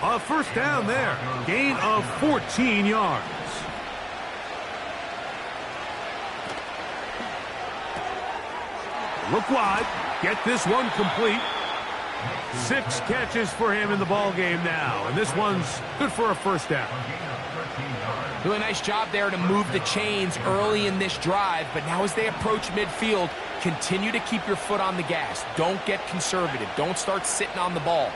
Speaker 1: A 1st down there. Gain of 14 yards. Look wide. Get this one complete. 6 catches for him in the ball game now. And this one's good for a 1st down.
Speaker 2: Really nice job there to move the chains early in this drive, but now as they approach midfield, continue to keep your foot on the gas. Don't get conservative. Don't start sitting on the ball.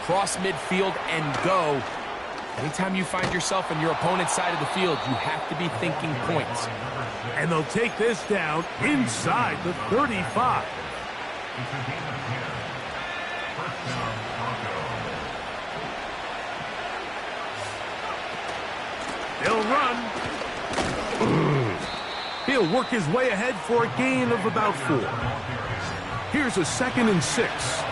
Speaker 2: Cross midfield and go. Anytime you find yourself on your opponent's side of the field, you have to be thinking points.
Speaker 1: And they'll take this down inside the 35. They'll run. He'll work his way ahead for a gain of about 4. Here's a 2nd and 6.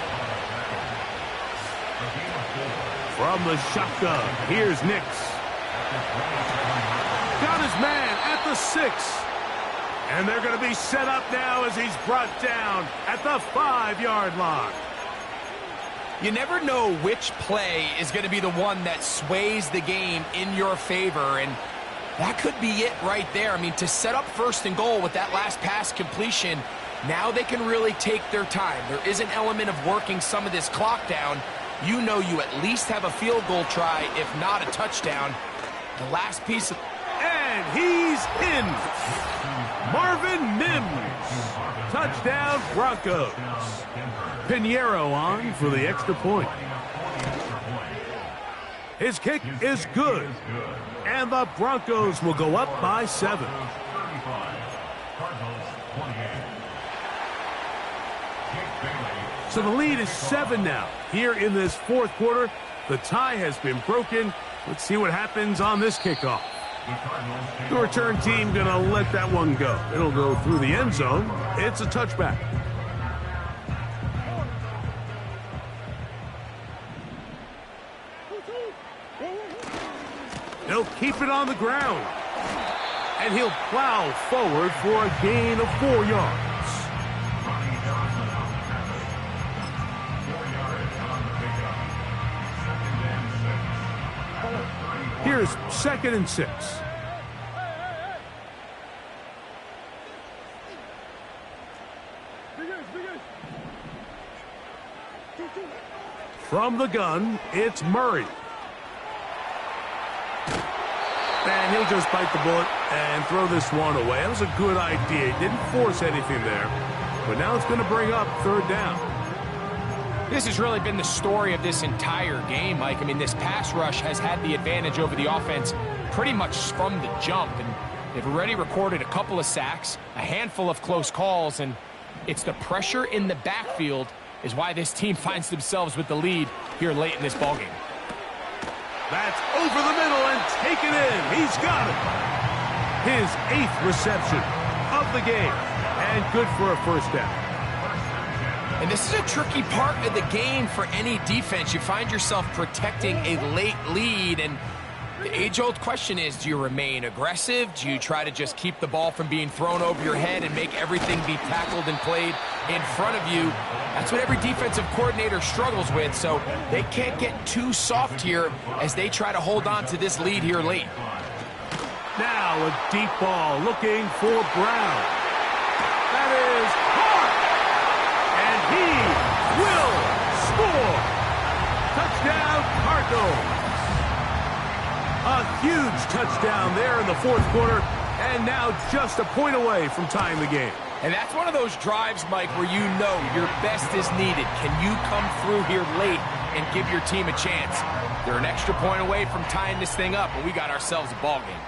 Speaker 1: From the shotgun, here's Nix. Got his man at the 6. And they're going to be set up now as he's brought down at the 5-yard line.
Speaker 2: You never know which play is going to be the one that sways the game in your favor, and that could be it right there. I mean, to set up 1st and goal with that last pass completion, now they can really take their time. There is an element of working some of this clock down. You know you at least have a field goal try, if not a touchdown. The last piece of...
Speaker 1: And he's in. Marvin Mims. Touchdown, Broncos. Pinheiro on for the extra point. His kick is good. And the Broncos will go up by 7. So the lead is 7 now. Here in this 4th quarter, the tie has been broken. Let's see what happens on this kickoff. The return team going to let that one go. It'll go through the end zone. It's a touchback. He'll keep it on the ground. And he'll plow forward for a gain of 4 yards. Here's 2nd and 6. From the gun, it's Murray. And he'll just bite the bullet and throw this one away. That was a good idea. He didn't force anything there. But now it's going to bring up 3rd down.
Speaker 2: This has really been the story of this entire game, Mike. I mean, this pass rush has had the advantage over the offense pretty much from the jump. And they've already recorded a couple of sacks, a handful of close calls, and it's the pressure in the backfield is why this team finds themselves with the lead here late in this ballgame.
Speaker 1: That's over the middle and taken in. He's got it. His 8th reception of the game. And good for a 1st down.
Speaker 2: And this is a tricky part of the game for any defense. You find yourself protecting a late lead, and the age-old question is, do you remain aggressive? Do you try to just keep the ball from being thrown over your head and make everything be tackled and played in front of you? That's what every defensive coordinator struggles with, so they can't get too soft here as they try to hold on to this lead here late.
Speaker 1: Now a deep ball looking for Brown. That is hard. And he will score. Touchdown, Cardinals. A huge touchdown there in the fourth quarter, and now just a point away from tying the game.
Speaker 2: And that's one of those drives, Mike, where you know your best is needed. Can you come through here late and give your team a chance? They're an extra point away from tying this thing up, and we got ourselves a ball game.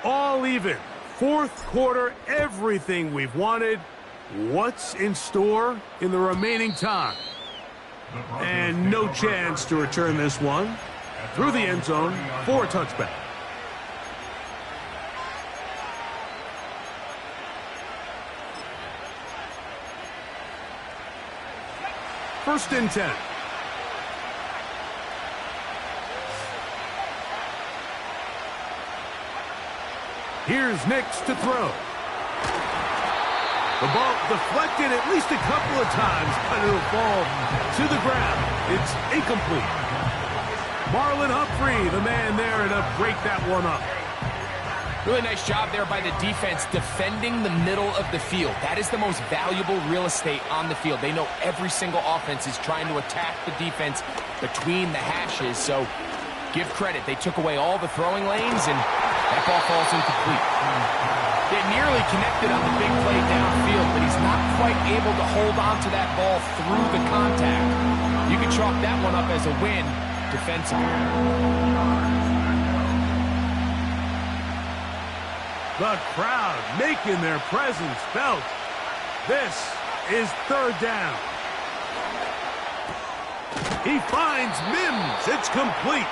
Speaker 1: All even. Fourth quarter, everything we've wanted. What's in store in the remaining time? And no chance to return this one through the end zone for a touchback. First and 10. Here's Nix to throw. The ball deflected at least a couple of times, but it'll fall to the ground. It's incomplete. Marlon Humphrey, the man there to break that one up.
Speaker 2: Really nice job there by the defense defending the middle of the field. That is the most valuable real estate on the field. They know every single offense is trying to attack the defense between the hashes, so give credit. They took away all the throwing lanes, and that ball falls incomplete. They nearly connected on the big play downfield, but he's not quite able to hold on to that ball through the contact. You can chalk that one up as a win defensively.
Speaker 1: The crowd making their presence felt. This is third down. He finds Mims. It's complete.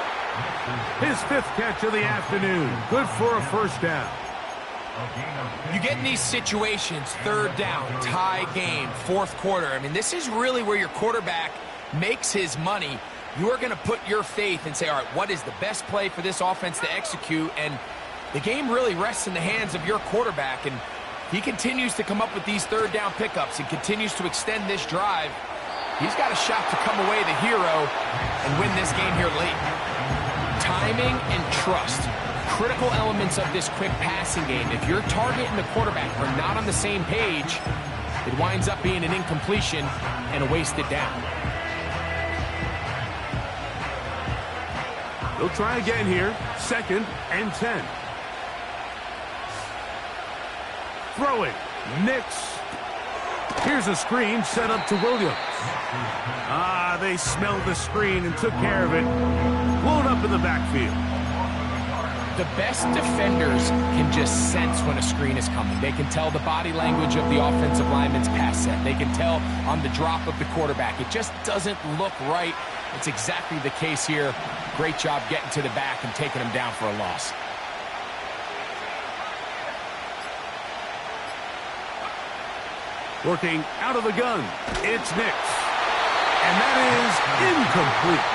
Speaker 1: His fifth catch of the afternoon. Good for a first down.
Speaker 2: You get in these situations, third down, tie game, fourth quarter. I mean, this is really where your quarterback makes his money. You are going to put your faith and say, all right, what is the best play for this offense to execute? And the game really rests in the hands of your quarterback. And he continues to come up with these third down pickups and continues to extend this drive. He's got a shot to come away the hero and win this game here late. Timing and trust, critical elements of this quick passing game. If your target and the quarterback are not on the same page, it winds up being an incompletion and a wasted down.
Speaker 1: They'll try again here. Second and 10. Throwing. Nix. Here's a screen set up to Williams. They smelled the screen and took care of it. Blown up in the backfield.
Speaker 2: The best defenders can just sense when a screen is coming. They can tell the body language of the offensive lineman's pass set. They can tell on the drop of the quarterback. It just doesn't look right. It's exactly the case here. Great job getting to the back and taking him down for a loss.
Speaker 1: Working out of the gun. It's Nix. And that is incomplete.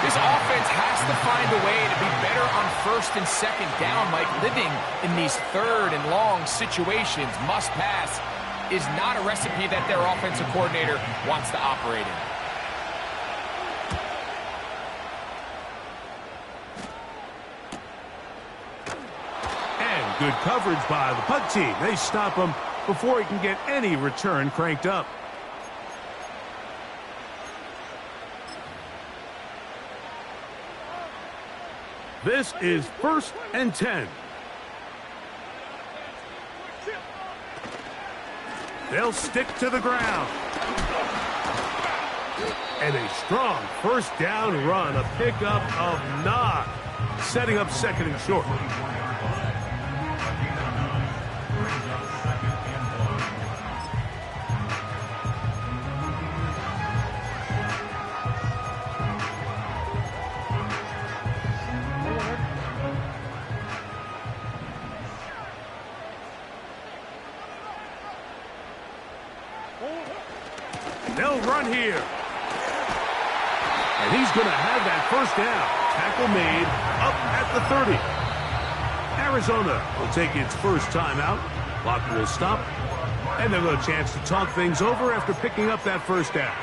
Speaker 2: This offense has to find a way to be better on first and second down, Mike. Living in these third and long situations, must pass, is not a recipe that their offensive coordinator wants to operate in.
Speaker 1: And good coverage by the punt team. They stop him before he can get any return cranked up. This is first and 10. They'll stick to the ground. And a strong first down run, a pickup of 9, setting up second and short. They'll run here. And he's going to have that first down. Tackle made up at the 30. Arizona will take its first timeout. Clock will stop. And they'll have a chance to talk things over after picking up that first down.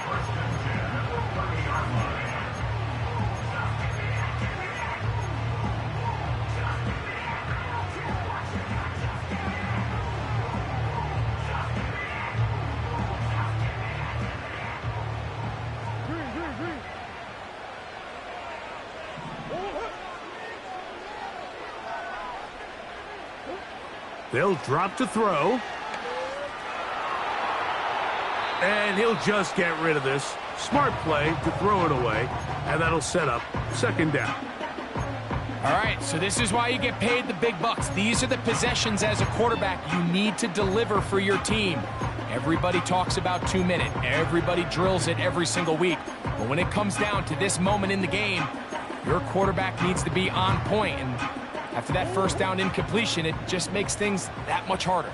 Speaker 1: They'll drop to throw. And he'll just get rid of this. Smart play to throw it away. And that'll set up second down.
Speaker 2: All right, so this is why you get paid the big bucks. These are the possessions as a quarterback you need to deliver for your team. Everybody talks about 2-minute. Everybody drills it every single week. But when it comes down to this moment in the game, your quarterback needs to be on point. And after that first down incompletion, it just makes things that much harder.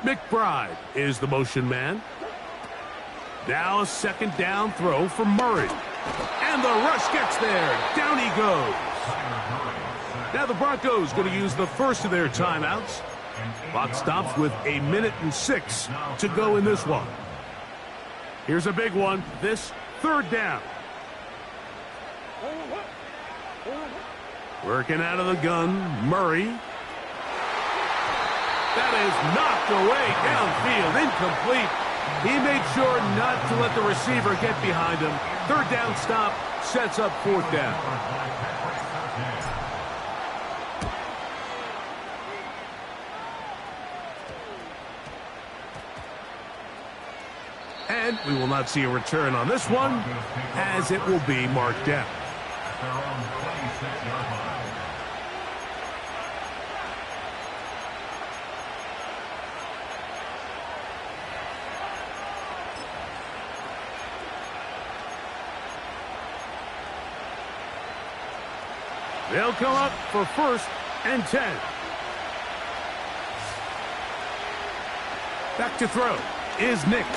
Speaker 1: McBride is the motion man. Now a second down throw for Murray. And the rush gets there. Down he goes. Now the Broncos going to use the first of their timeouts. Clock stops with 1:06 to go in this one. Here's a big one. This third down. Working out of the gun, Murray. That is knocked away downfield, incomplete. He made sure not to let the receiver get behind him. Third down stop sets up fourth down. And we will not see a return on this one, as it will be marked down. They'll come up for 1st and 10. Back to throw is Nix.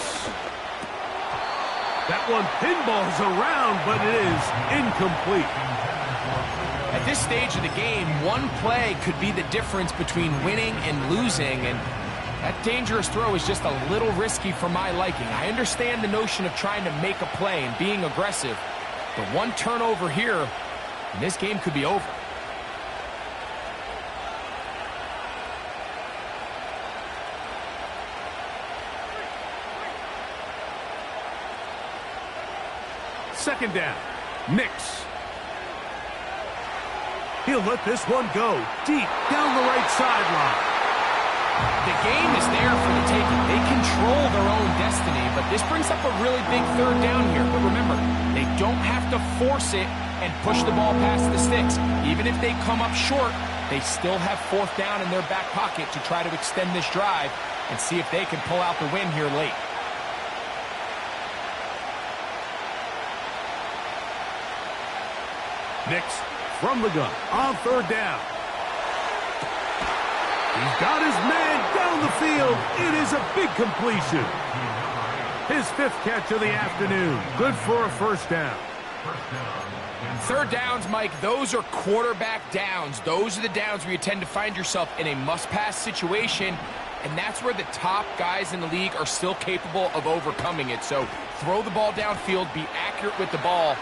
Speaker 1: That one pinballs around, but it is incomplete.
Speaker 2: At this stage of the game, one play could be the difference between winning and losing, and that dangerous throw is just a little risky for my liking. I understand the notion of trying to make a play and being aggressive, but one turnover here, and this game could be over.
Speaker 1: Second down. Nix. He'll let this one go deep down the right sideline.
Speaker 2: The game is there for the taking. They control their own destiny, but this brings up a really big third down here. But remember, they don't have to force it and push the ball past the sticks. Even if they come up short, they still have fourth down in their back pocket to try to extend this drive and see if they can pull out the win here late.
Speaker 1: Nix from the gun on third down. He's got his man down the field. It is a big completion. His 5th catch of the afternoon. Good for a first down.
Speaker 2: Third downs, Mike, those are quarterback downs. Those are the downs where you tend to find yourself in a must-pass situation, and that's where the top guys in the league are still capable of overcoming it. So throw the ball downfield, be accurate with the ball,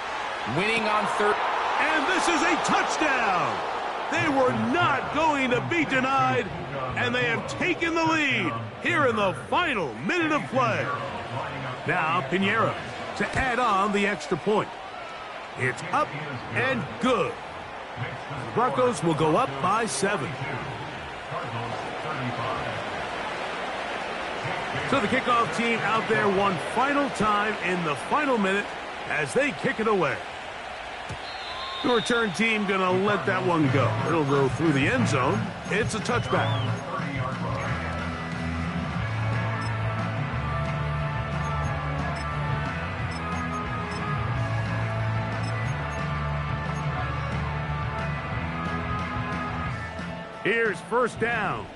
Speaker 2: winning on third.
Speaker 1: And this is a touchdown. They were not going to be denied, and they have taken the lead here in the final minute of play. Now Pinheiro to add on the extra point. It's up and good. The Broncos will go up by 7. So the kickoff team out there one final time in the final minute as they kick it away. The return team going to let that one go. It'll go through the end zone. It's a touchback. Here's first down.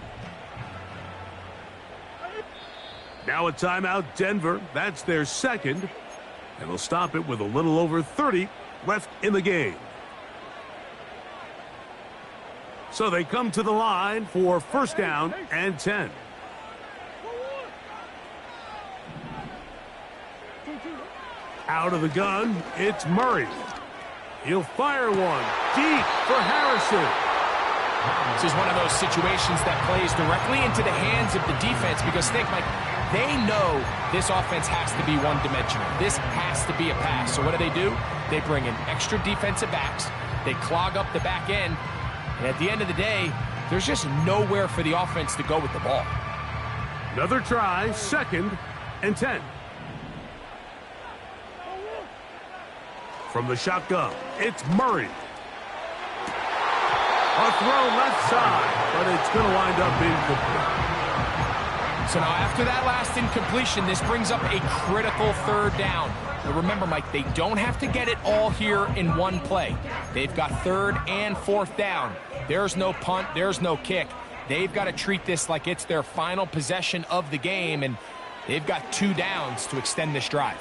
Speaker 1: Now a timeout, Denver. That's their second. And they'll stop it with a little over 30 left in the game. So they come to the line for first down and 10. Out of the gun, it's Murray. He'll fire one deep for Harrison.
Speaker 2: This is one of those situations that plays directly into the hands of the defense because think, Mike, they know this offense has to be one-dimensional. This has to be a pass. So what do? They bring in extra defensive backs. They clog up the back end. And at the end of the day, there's just nowhere for the offense to go with the ball.
Speaker 1: Another try, second and 10. From the shotgun, it's Murray. A throw left side, but it's going to wind up incomplete.
Speaker 2: So now after that last incompletion, this brings up a critical third down. But remember, Mike, they don't have to get it all here in one play. They've got third and fourth down. There's no punt, there's no kick. They've got to treat this like it's their final possession of the game, and they've got 2 downs to extend this drive.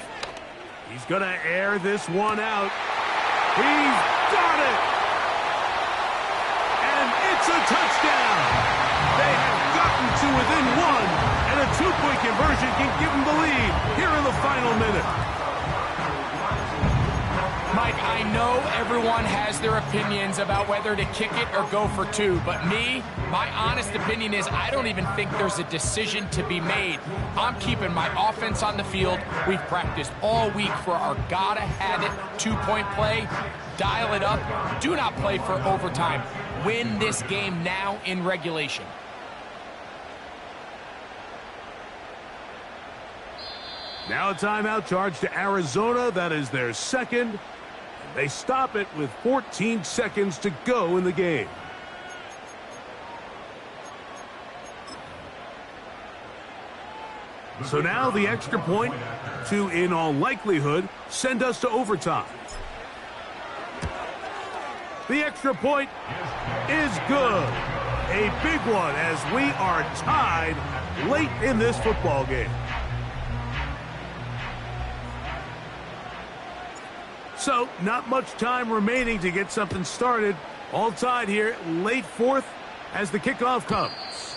Speaker 1: He's going to air this one out. He's got it! And it's a touchdown! They have gotten to within 1, and a 2-point conversion can give them the lead here in the final minute.
Speaker 2: Mike, I know everyone has their opinions about whether to kick it or go for 2, but my honest opinion is I don't even think there's a decision to be made. I'm keeping my offense on the field. We've practiced all week for our gotta-have-it 2-point play. Dial it up. Do not play for overtime. Win this game now in regulation.
Speaker 1: Now a timeout charge to Arizona. That is their second. They stop it with 14 seconds to go in the game. So now the extra point to, in all likelihood, send us to overtime. The extra point is good. A big one as we are tied late in this football game. So, not much time remaining to get something started. All tied here, late fourth as the kickoff comes.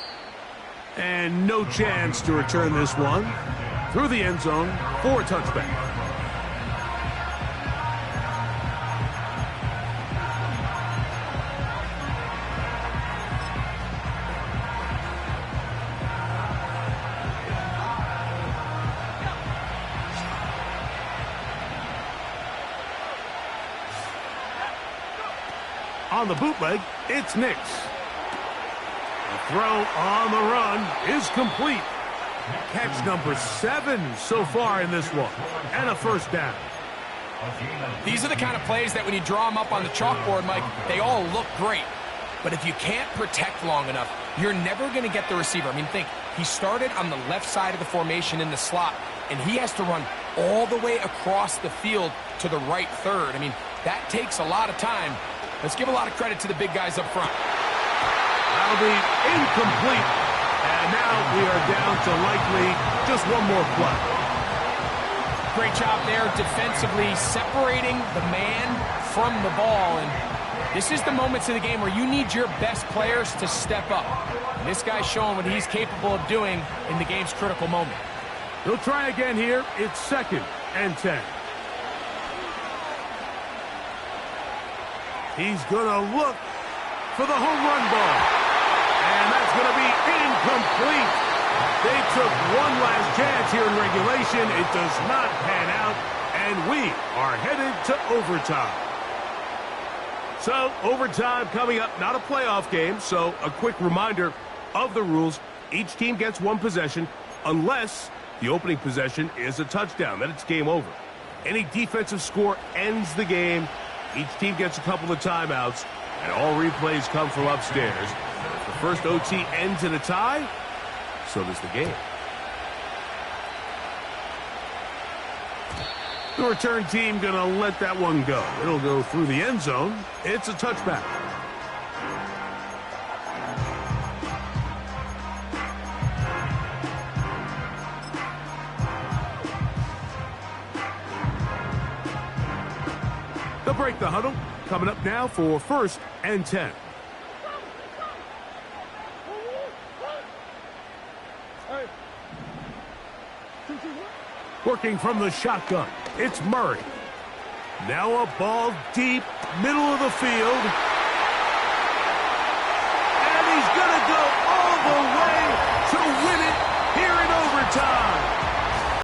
Speaker 1: And no chance to return this one through the end zone for a touchback. On the bootleg, it's Nix. The throw on the run is complete. Catch number 7 so far in this one, and a first down.
Speaker 2: These are the kind of plays that when you draw them up on the chalkboard, Mike, they all look great. But if you can't protect long enough, you're never going to get the receiver. I mean, think, he started on the left side of the formation in the slot, and he has to run all the way across the field to the right third. I mean, that takes a lot of time. Let's give a lot of credit to the big guys up front.
Speaker 1: That'll be incomplete. And now we are down to likely just one more play.
Speaker 2: Great job there defensively separating the man from the ball. And this is the moments of the game where you need your best players to step up. And this guy's showing what he's capable of doing in the game's critical moment.
Speaker 1: He'll try again here. It's second and 10. He's going to look for the home run ball. And that's going to be incomplete. They took one last chance here in regulation. It does not pan out. And we are headed to overtime. So, overtime coming up. Not a playoff game. So, a quick reminder of the rules. Each team gets one possession unless the opening possession is a touchdown. Then it's game over. Any defensive score ends the game. Each team gets a couple of timeouts, and all replays come from upstairs. If the first OT ends in a tie, so does the game. The return team going to let that one go. It'll go through the end zone. It's a touchback. break the huddle. Coming up now for 1st and 10. Working from the shotgun, it's Murray. Now a ball deep, middle of the field. And he's going to go all the way to win it here in overtime.